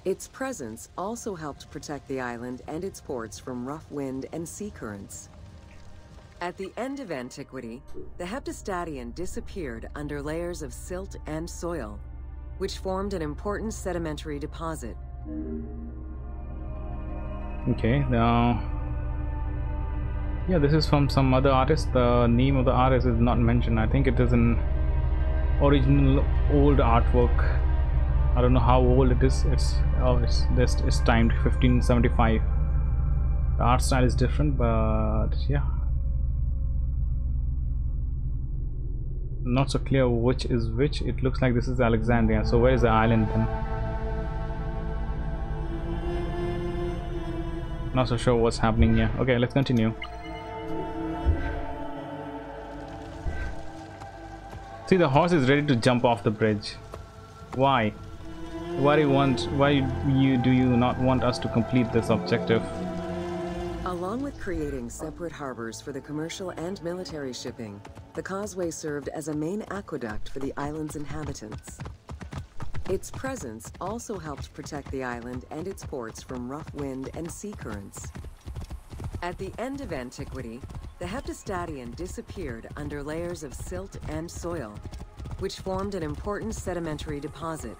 Its presence also helped protect the island and its ports from rough wind and sea currents. At the end of antiquity, the Heptastadion disappeared under layers of silt and soil, which formed an important sedimentary deposit. Okay, now, yeah, this is from some other artist. The name of the artist is not mentioned. I think it is an original old artwork. I don't know how old it is. It's timed 1575. The art style is different, but yeah, not so clear which is which. It looks like this is Alexandria. So where is the island then? Not so sure what's happening here. Okay, let's continue. See, the horse is ready to jump off the bridge. Why? Why do you not want us to complete this objective? Along with creating separate harbors for the commercial and military shipping, the causeway served as a main aqueduct for the island's inhabitants. Its presence also helped protect the island and its ports from rough wind and sea currents. At the end of antiquity, the Heptastadion disappeared under layers of silt and soil, which formed an important sedimentary deposit.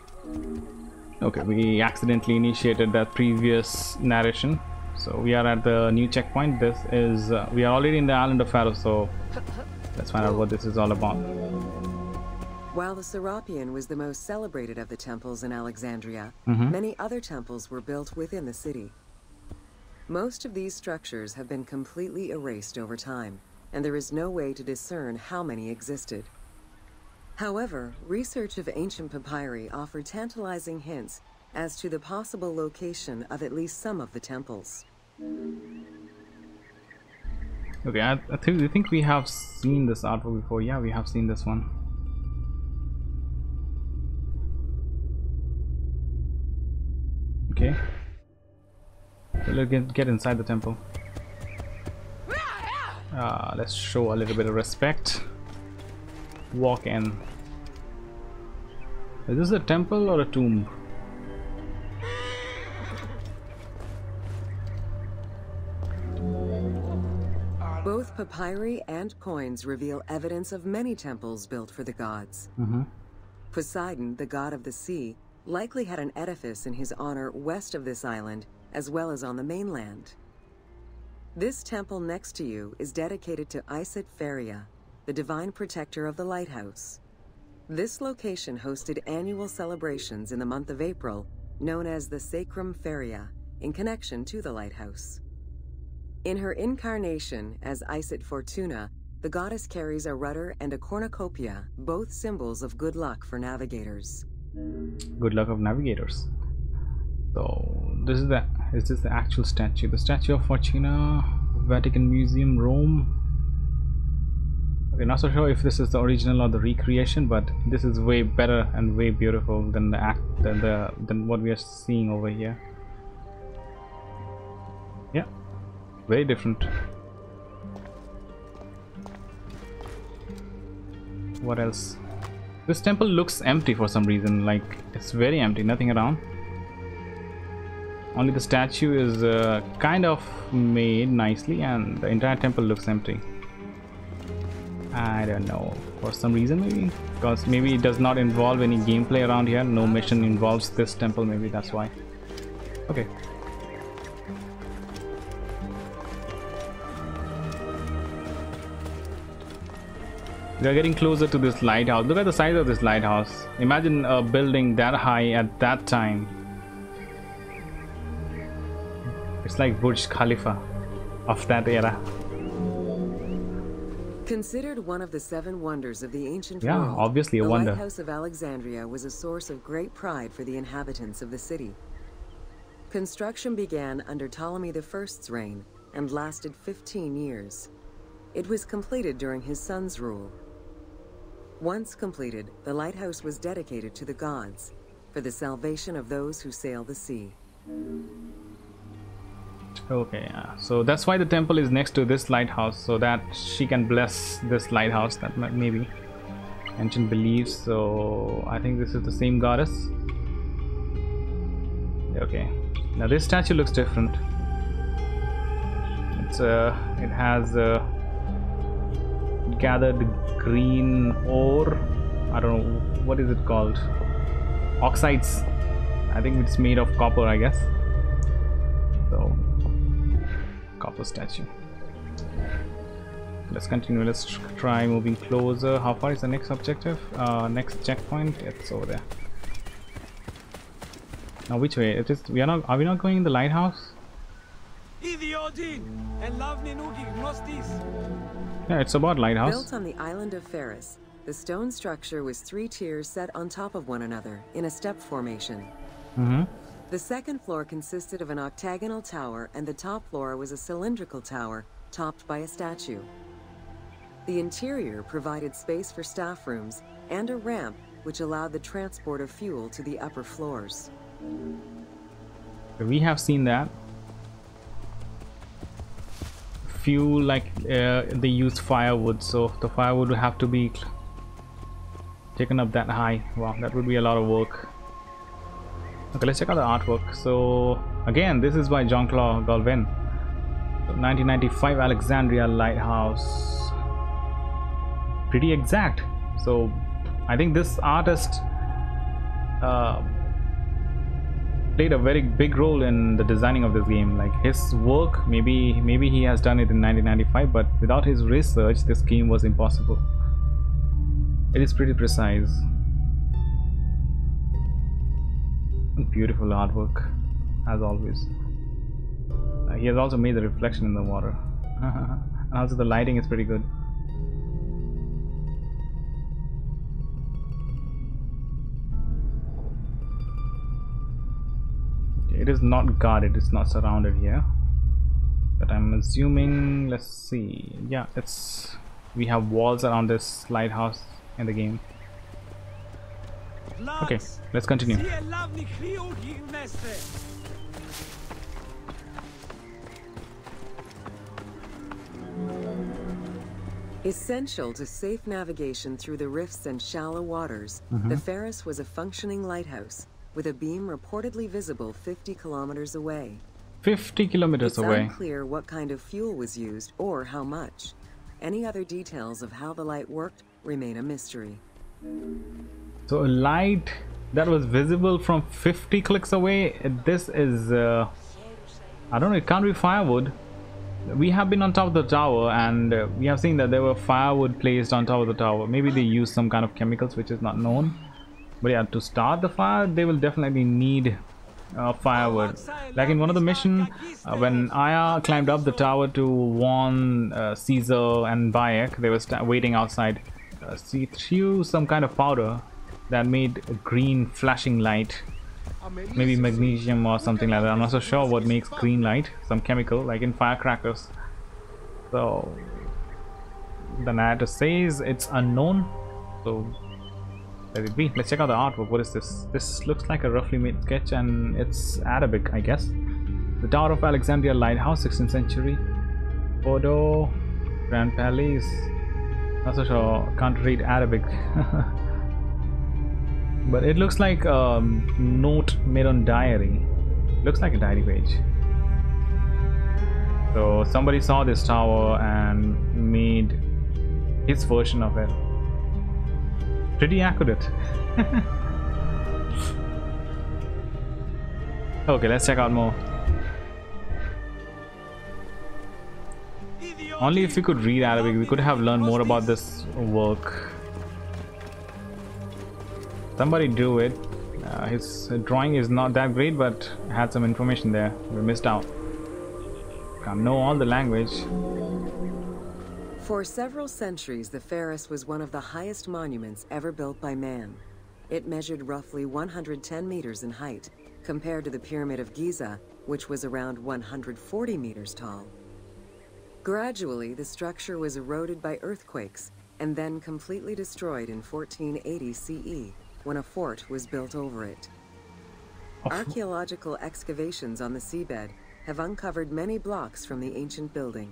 Okay, we accidentally initiated that previous narration. So we are at the new checkpoint. This is we are already in the island of Pharos, so let's find out what this is all about. While the Serapeum was the most celebrated of the temples in Alexandria, many other temples were built within the city. Most of these structures have been completely erased over time, and there is no way to discern how many existed. However, research of ancient papyri offered tantalizing hints as to the possible location of at least some of the temples. Okay, I think we have seen this artwork before. Yeah, we have seen this one. Okay, so let's get inside the temple. Let's show a little bit of respect. Walk in. Is this a temple or a tomb? Both papyri and coins reveal evidence of many temples built for the gods. Poseidon, the god of the sea, likely had an edifice in his honor west of this island, as well as on the mainland. This temple next to you is dedicated to Isis Feria, the divine protector of the lighthouse. This location hosted annual celebrations in the month of April, known as the Sacrum Feria, in connection to the lighthouse. In her incarnation as Isis Fortuna, the goddess carries a rudder and a cornucopia, both symbols of good luck for navigators. Good luck of navigators. So is this the actual statue? The statue of Fortuna, Vatican Museum, Rome. Okay, not so sure if this is the original or the recreation, but this is way better and way beautiful than than what we are seeing over here. Yeah, very different. What else? This temple looks empty for some reason. Like, it's very empty, nothing around. Only the statue is kind of made nicely, and the entire temple looks empty. I don't know, for some reason, maybe because maybe it does not involve any gameplay around here. No mission involves this temple, maybe that's why. Okay. We are getting closer to this lighthouse. Look at the size of this lighthouse. Imagine a building that high at that time. It's like Burj Khalifa of that era. Considered one of the 7 wonders of the ancient world, obviously a wonder. The Lighthouse of Alexandria was a source of great pride for the inhabitants of the city. Construction began under Ptolemy I's reign and lasted 15 years. It was completed during his son's rule. Once completed, the lighthouse was dedicated to the gods for the salvation of those who sail the sea. Okay, so that's why the temple is next to this lighthouse, so that she can bless this lighthouse. That maybe ancient beliefs. So I think this is the same goddess. Okay, now this statue looks different. It has gathered green ore. I don't know what is it called. Oxides. I think it's made of copper, I guess. So copper statue. Let's continue. Let's try moving closer. How far is the next objective? Next checkpoint? It's over there. Now which way? It is. Are we not going in the lighthouse? Yeah, it's about lighthouse. Built on the island of Ferris, the stone structure was 3 tiers set on top of one another in a step formation. The second floor consisted of an octagonal tower, and the top floor was a cylindrical tower topped by a statue. The interior provided space for staff rooms and a ramp which allowed the transport of fuel to the upper floors. We have seen that. Fuel, like they use firewood, so the firewood would have to be taken up that high. Wow, that would be a lot of work. Okay, let's check out the artwork. So again, this is by Jean-Claude Galvin. 1995 Alexandria Lighthouse. Pretty exact. So I think this artist played a very big role in the designing of this game. Like his work, maybe he has done it in 1995, but without his research, this game was impossible. It is pretty precise. Beautiful artwork, as always. He has also made the reflection in the water. And also the lighting is pretty good. it is not guarded, it's not surrounded here, but I'm assuming, let's see, yeah, it's, we have walls around this lighthouse in the game. Okay, let's continue. Essential to safe navigation through the rifts and shallow waters, the Ferris was a functioning lighthouse with a beam reportedly visible 50 kilometers away. 50 kilometers away. It's unclear what kind of fuel was used or how much. Any other details of how the light worked remain a mystery. So a light that was visible from 50 clicks away, this is, I don't know, it can't be firewood. We have been on top of the tower and we have seen that there were firewood placed on top of the tower. Maybe they used some kind of chemicals which is not known. But yeah, to start the fire, they will definitely need firewood. Like in one of the mission, when Aya climbed up the tower to warn Caesar and Bayek, they were waiting outside. She threw some kind of powder that made a green flashing light. Maybe magnesium or something like that. I'm not so sure what makes green light. Some chemical, like in firecrackers. So the narrator says it's unknown. So let it be. Let's check out the artwork. What is this? This looks like a roughly made sketch and it's Arabic, I guess. The Tower of Alexandria Lighthouse, 16th century. Bordeaux, Grand Palace. Not so sure. Can't read Arabic. But it looks like a note made on diary. Looks like a diary page. So somebody saw this tower and made his version of it. Pretty accurate. Okay, let's check out more. Only if we could read Arabic, we could have learned more about this work. Somebody drew it. His drawing is not that great, but had some information there. We missed out. Can't know all the language. For several centuries, the Ferris was one of the highest monuments ever built by man. It measured roughly 110 meters in height, compared to the Pyramid of Giza, which was around 140 meters tall. Gradually, the structure was eroded by earthquakes and then completely destroyed in 1480 CE. When a fort was built over it. Archaeological excavations on the seabed have uncovered many blocks from the ancient building.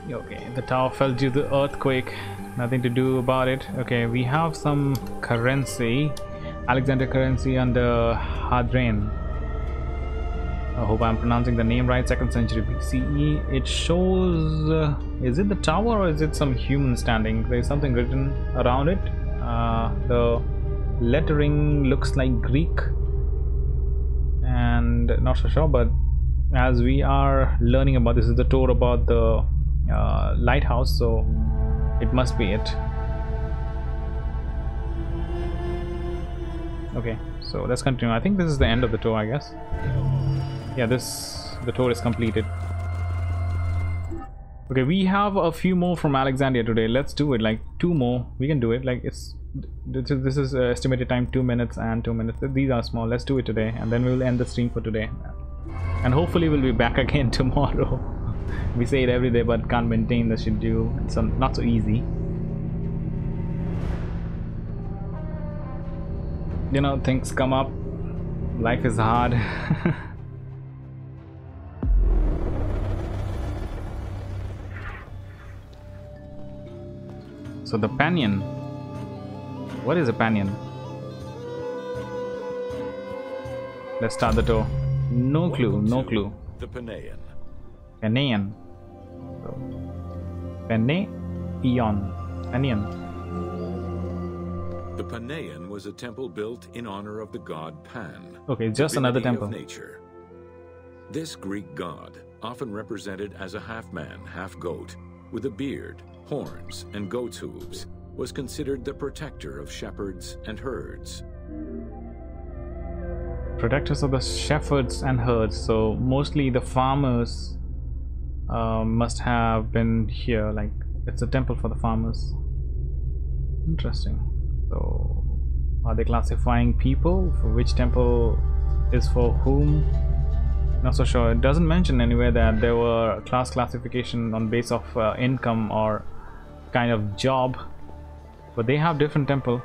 Okay, the tower fell due to the earthquake. Nothing to do about it. Okay, we have some currency. Alexander currency under Hadrian. I hope I'm pronouncing the name right. 2nd century BCE. It shows, is it the tower or is it some human standing? There's something written around it. The lettering looks like Greek and not so sure, but as we are learning about this, is the tour about the lighthouse, so it must be it. Okay, so let's continue. I think this is the end of the tour, I guess. Yeah, the tour is completed. Okay, we have a few more from Alexandria today. Let's do it, like 2 more. We can do it. Like this is estimated time 2 minutes and 2 minutes. These are small. Let's do it today, and then we'll end the stream for today. And hopefully we'll be back again tomorrow. We say it every day, but can't maintain the schedule. It's not so easy. You know, things come up. Life is hard. So the Panion. What is a Panion? Let's start the tour. No clue, no clue. The Panion. Panion. So, Panion. Panion. The Panion was a temple built in honor of the god Pan. Okay, just another temple. Of nature. This Greek god, often represented as a half-man, half-goat, with a beard, horns, and goat's hooves, was considered the protector of shepherds and herds. Protectors of the shepherds and herds. So mostly the farmers must have been here. Like it's a temple for the farmers. Interesting. So Are they classifying people? For which temple is for whom? Not so sure. It doesn't mention anywhere that there were class classification on base of income or kind of job, but they have different temple,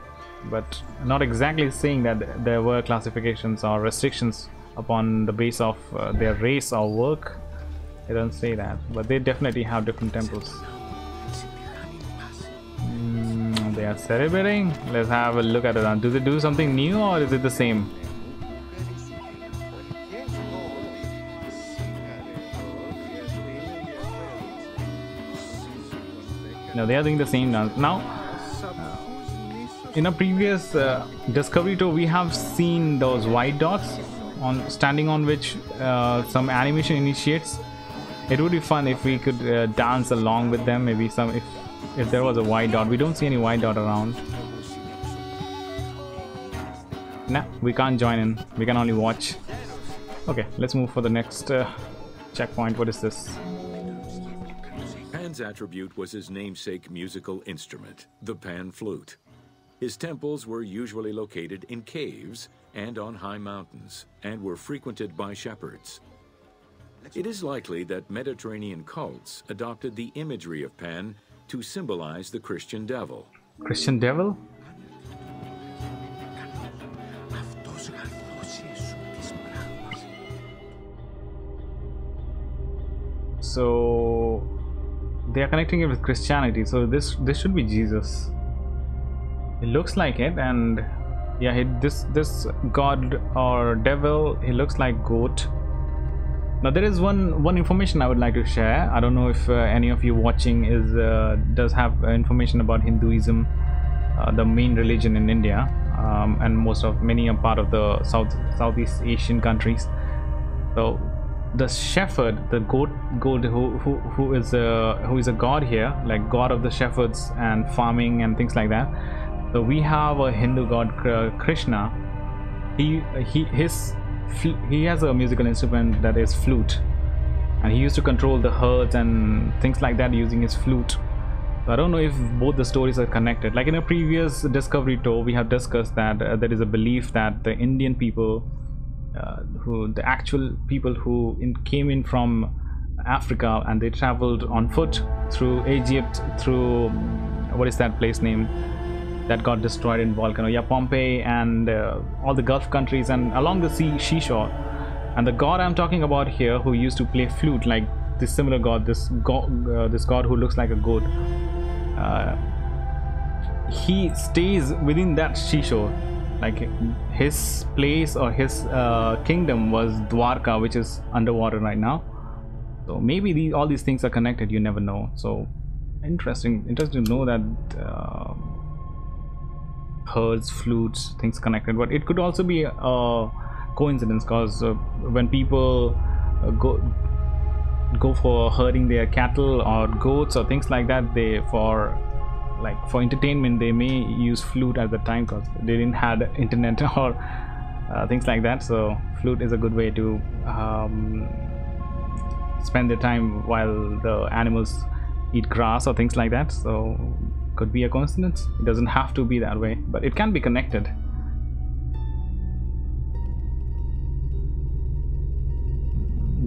but not exactly saying that there were classifications or restrictions upon the base of their race or work. It doesn't say that, but they definitely have different temples. They are celebrating. Let's have a look at it. Do they do something new or is it the same? No, they are doing the same dance. Now, in a previous Discovery tour, we have seen those white dots on standing on which some animation initiates. It would be fun if we could dance along with them. Maybe some if there was a white dot. We don't see any white dot around. Nah, we can't join in. We can only watch. Okay, let's move for the next checkpoint. What is this? Pan's attribute was his namesake musical instrument, the pan flute. His temples were usually located in caves and on high mountains, and were frequented by shepherds. It is likely that Mediterranean cults adopted the imagery of Pan to symbolize the Christian devil. Christian devil? So they are connecting it with Christianity, so this should be Jesus. It looks like it, and yeah, this god or devil, he looks like goat. Now there is one information I would like to share. I don't know if any of you watching does have information about Hinduism, the main religion in India, and many a part of the Southeast Asian countries. So the shepherd, the goat who is a god here, like god of the shepherds and farming and things like that. So we have a Hindu god, Krishna. He has a musical instrument that is flute, and he used to control the herds and things like that using his flute. So I don't know if both the stories are connected. Like in a previous Discovery tour, we have discussed that there is a belief that the Indian people, the actual people who came in from Africa, and they traveled on foot through Egypt, through what is that place name that got destroyed in volcano? Yeah, Pompeii, and all the Gulf countries and along the seashore. And the god I'm talking about here, who used to play flute, like this similar god, this god who looks like a goat, he stays within that seashore. Like his place or his kingdom was Dwarka, which is underwater right now. So maybe all these things are connected. You never know. So interesting to know that herds, flutes, things connected. But it could also be a coincidence, because when people go for herding their cattle or goats or things like that, for entertainment they may use flute at the time, because they didn't have internet or things like that. So flute is a good way to spend their time while the animals eat grass or things like that. So could be a coincidence. It doesn't have to be that way, but it can be connected.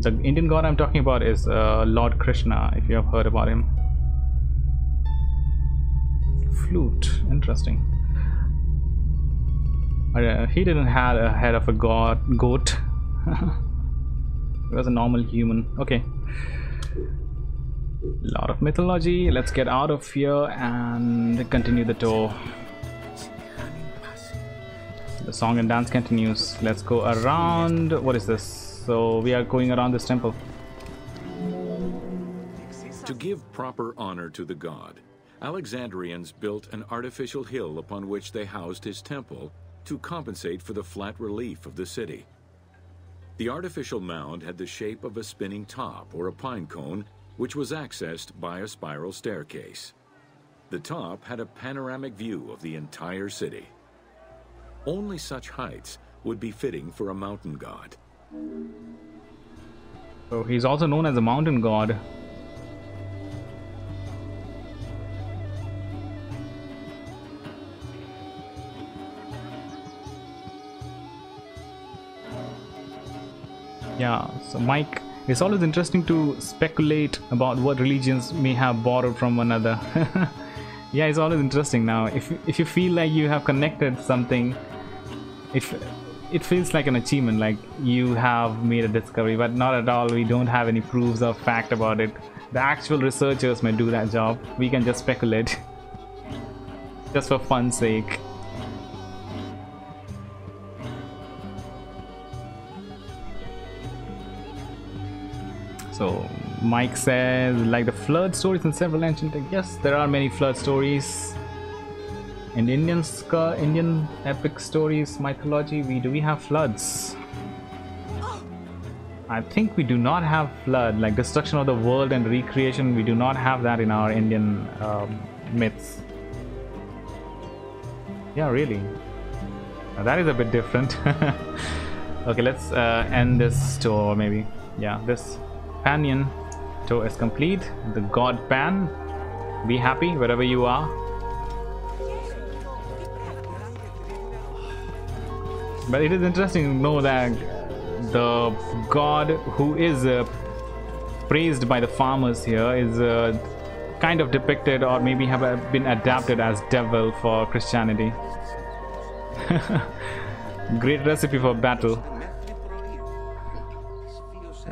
The Indian god I'm talking about is Lord Krishna, if you have heard about him. Flute, interesting. He didn't have a head of a goat. He was a normal human. Okay. Lot of mythology. Let's get out of here and continue the tour. The song and dance continues. Let's go around. What is this? So we are going around this temple. To give proper honor to the god, Alexandrians built an artificial hill upon which they housed his temple to compensate for the flat relief of the city. The artificial mound had the shape of a spinning top or a pine cone, which was accessed by a spiral staircase. The top had a panoramic view of the entire city. Only such heights would be fitting for a mountain god. So he's also known as a mountain god. Yeah, so Mike, it's always interesting to speculate about what religions may have borrowed from one another. Yeah, it's always interesting. Now if you feel like you have connected something, if it feels like an achievement, like you have made a discovery, but not at all. We don't have any proofs or fact about it. The actual researchers may do that job. We can just speculate just for fun's sake. So Mike says, like the flood stories in several ancient texts. Yes, there are many flood stories in Indian epic stories, mythology. Do we have floods? I think we do not have flood, like destruction of the world and recreation. We do not have that in our Indian myths. Yeah, really. Now that is a bit different. Okay, let's end this tour maybe. Yeah, this Panion tour is complete. The god Pan, be happy wherever you are. But it is interesting to know that the god who is praised by the farmers here is kind of depicted, or maybe have been adapted as devil for Christianity. Great recipe for battle.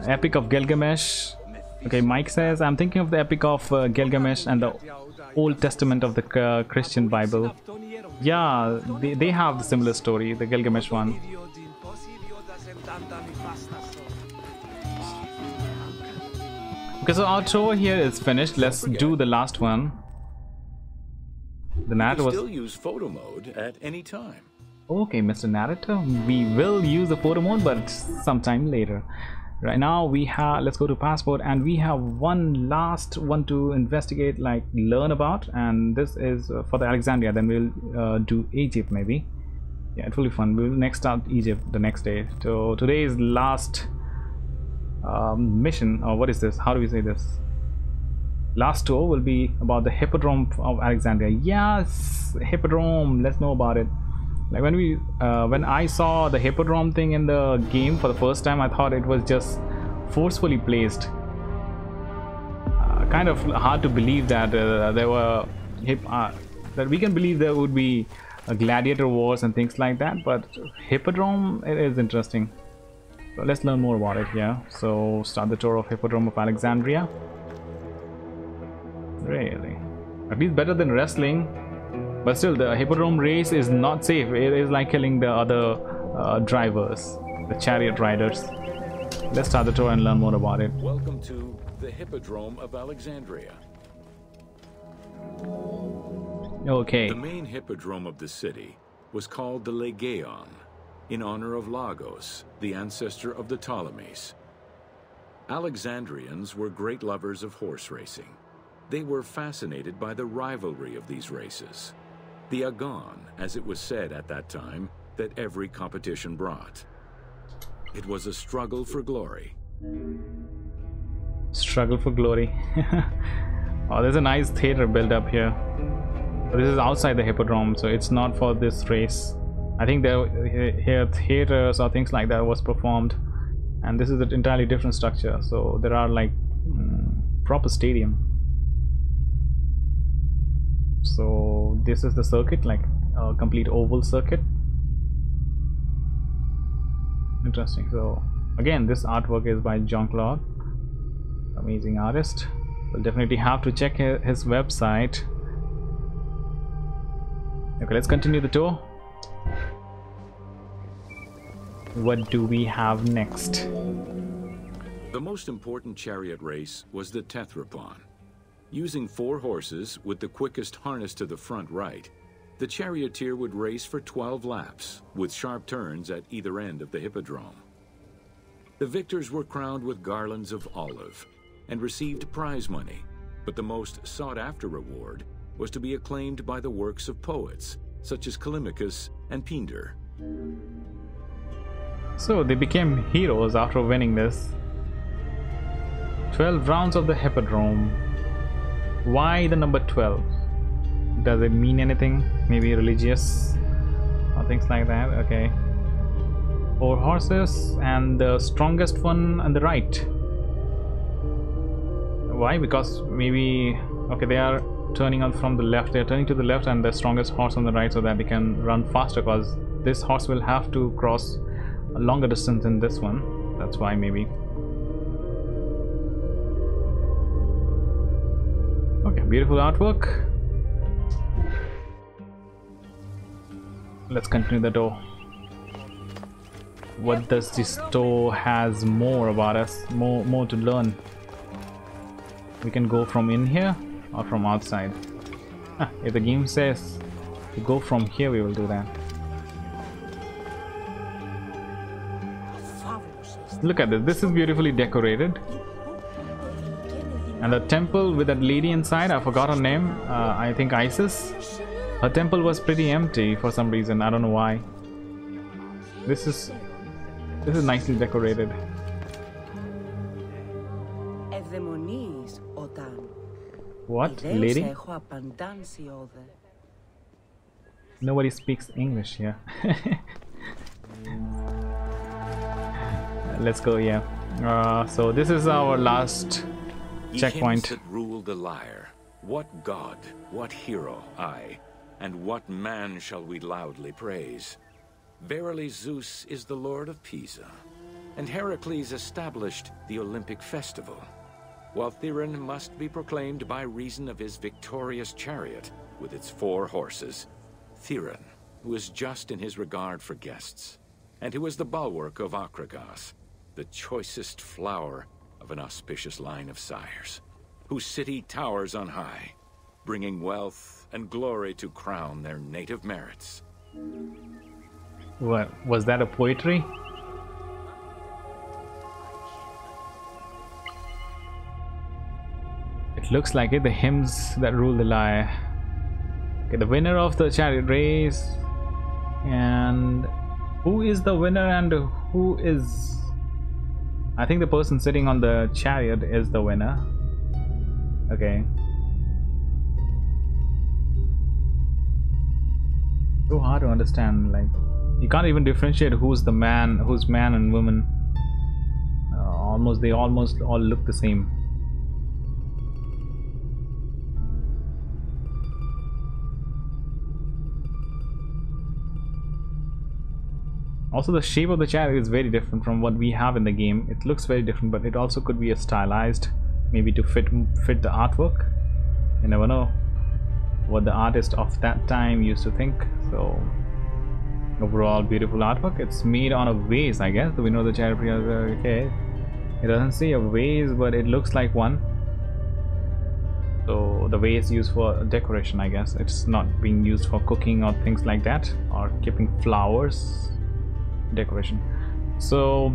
Epic of Gilgamesh. Okay, Mike says, I'm thinking of the Epic of Gilgamesh and the Old Testament of the Christian Bible. Yeah, they have the similar story, the Gilgamesh one. Okay, so our tour here is finished. Let's do the last one. The narrator was... still use photo mode at any time. Okay, Mr. Narrator, we will use the photo mode, but sometime later. Right now we have, let's go to passport, and we have one last one to investigate, like learn about, and this is for the Alexandria. Then we'll do Egypt maybe. Yeah, it will be fun. We'll next start Egypt the next day. So today's last mission, or what is this? How do we say this? Last tour will be about the Hippodrome of Alexandria. Yes, Hippodrome. Let's know about it. Like when I saw the Hippodrome thing in the game for the first time, I thought it was just forcefully placed. Kind of hard to believe that there were that we can believe there would be gladiator wars and things like that, but Hippodrome, it is interesting. So let's learn more about it here. So start the tour of Hippodrome of Alexandria. Really, at least better than wrestling. But still, the Hippodrome race is not safe. It is like killing the other drivers, the chariot riders. Let's start the tour and learn more about it. Welcome to the Hippodrome of Alexandria. Okay. The main hippodrome of the city was called the Legeon, in honor of Lagos, the ancestor of the Ptolemies. Alexandrians were great lovers of horse racing. They were fascinated by the rivalry of these races. The agon, as it was said at that time, that every competition brought. It was a struggle for glory. Struggle for glory. Oh, there's a nice theater built up here. This is outside the Hippodrome, so it's not for this race. I think there here theaters or things like that was performed, and this is an entirely different structure. So there are like proper stadium. So this is the circuit, like a complete oval circuit. Interesting. So again, this artwork is by Jean-Claude, amazing artist. We'll definitely have to check his website. Okay, let's continue the tour. What do we have next? The most important chariot race was the Tethrapon. Using 4 horses with the quickest harness to the front right, the charioteer would race for 12 laps, with sharp turns at either end of the hippodrome. The victors were crowned with garlands of olive and received prize money, but the most sought-after reward was to be acclaimed by the works of poets, such as Callimachus and Pindar. So they became heroes after winning this. 12 rounds of the hippodrome. Why the number 12? Does it mean anything? Maybe religious or things like that? Okay. 4 horses, and the strongest one on the right. Why? Because maybe, okay, they are turning on from the left. They are turning to the left, and the strongest horse on the right, so that they can run faster, because this horse will have to cross a longer distance than this one. That's why, maybe. Okay, beautiful artwork. Let's continue the tour. What does this store has more about us? More to learn. We can go from in here or from outside. If the game says to go from here, we will do that. Look at this. This is beautifully decorated. And the temple with that lady inside, I forgot her name. I think Isis. Her temple was pretty empty for some reason. I don't know why. This is nicely decorated. What? Lady? Nobody speaks English here. Let's go, yeah. So this is our last checkpoint. That ruled the lyre. What god, what hero, aye, and what man shall we loudly praise? Verily Zeus is the lord of Pisa, and Heracles established the Olympic festival, while Theron must be proclaimed by reason of his victorious chariot with its 4 horses. Theron, who is just in his regard for guests, and who is the bulwark of Akragas, the choicest flower of an auspicious line of sires, whose city towers on high, bringing wealth and glory to crown their native merits. What was that, a poetry? It looks like it. The hymns that rule the lyre. Okay, the winner of the chariot race. And who is the winner and who is... I think the person sitting on the chariot is the winner. Okay. So hard to understand, like you can't even differentiate who's the man, who's man and woman. They almost all look the same. Also, the shape of the chariot is very different from what we have in the game. It looks very different, but it also could be a stylized, maybe to fit the artwork. You never know what the artist of that time used to think. So overall, beautiful artwork. It's made on a vase, I guess. We know the chariot is okay. It doesn't say a vase, but it looks like one. So the vase used for decoration, I guess. It's not being used for cooking or things like that, or keeping flowers. Decoration. So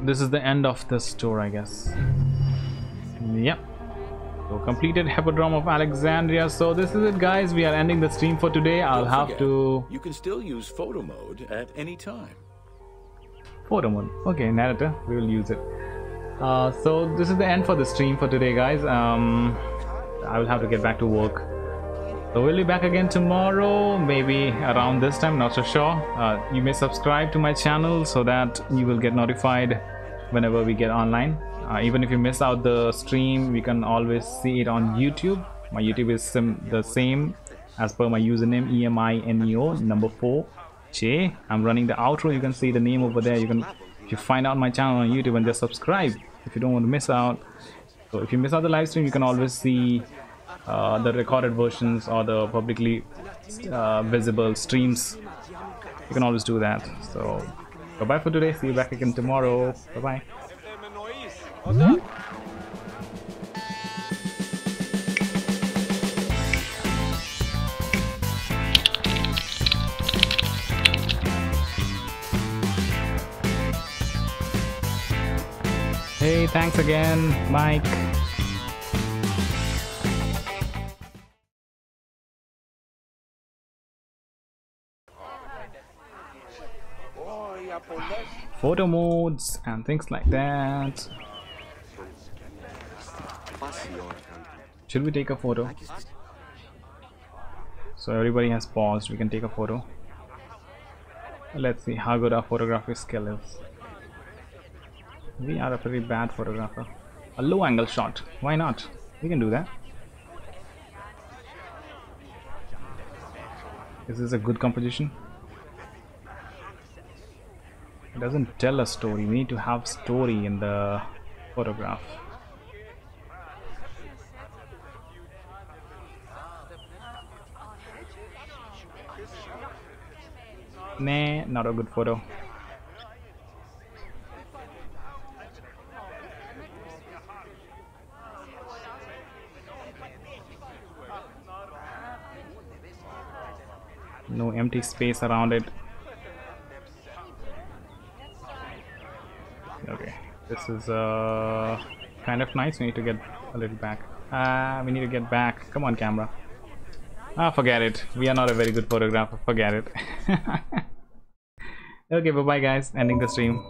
this is the end of this tour, I guess. Yep. So completed Hippodrome of Alexandria. So this is it, guys. We are ending the stream for today. I'll have to... You can still use photo mode at any time. Photo mode. Okay, narrator. We will use it. So this is the end for the stream for today, guys. I will have to get back to work. So we'll be back again tomorrow, maybe around this time, not so sure. You may subscribe to my channel so that you will get notified whenever we get online. Even if you miss out the stream, we can always see it on YouTube. My YouTube is the same as per my username, EMINEO number 4J. I'm running the outro. You can see the name over there. If you find out my channel on YouTube and just subscribe if you don't want to miss out. So if you miss out the live stream, you can always see the recorded versions or the publicly visible streams. You can always do that. So bye bye for today. See you back again tomorrow. Bye bye. Hey, thanks again, Mike. Photo modes and things like that. Should we take a photo? So everybody has paused. We can take a photo. Let's see how good our photography skill is. We are a pretty bad photographer. A low angle shot, why not? We can do that. Is this a good composition? It doesn't tell a story. We need to have story in the photograph. Nah, not a good photo. No empty space around it. Okay, this is kind of nice. We need to get a little back. We need to get back. Come on, camera. Forget it. We are not a very good photographer. Forget it. Okay, bye bye guys. Ending the stream.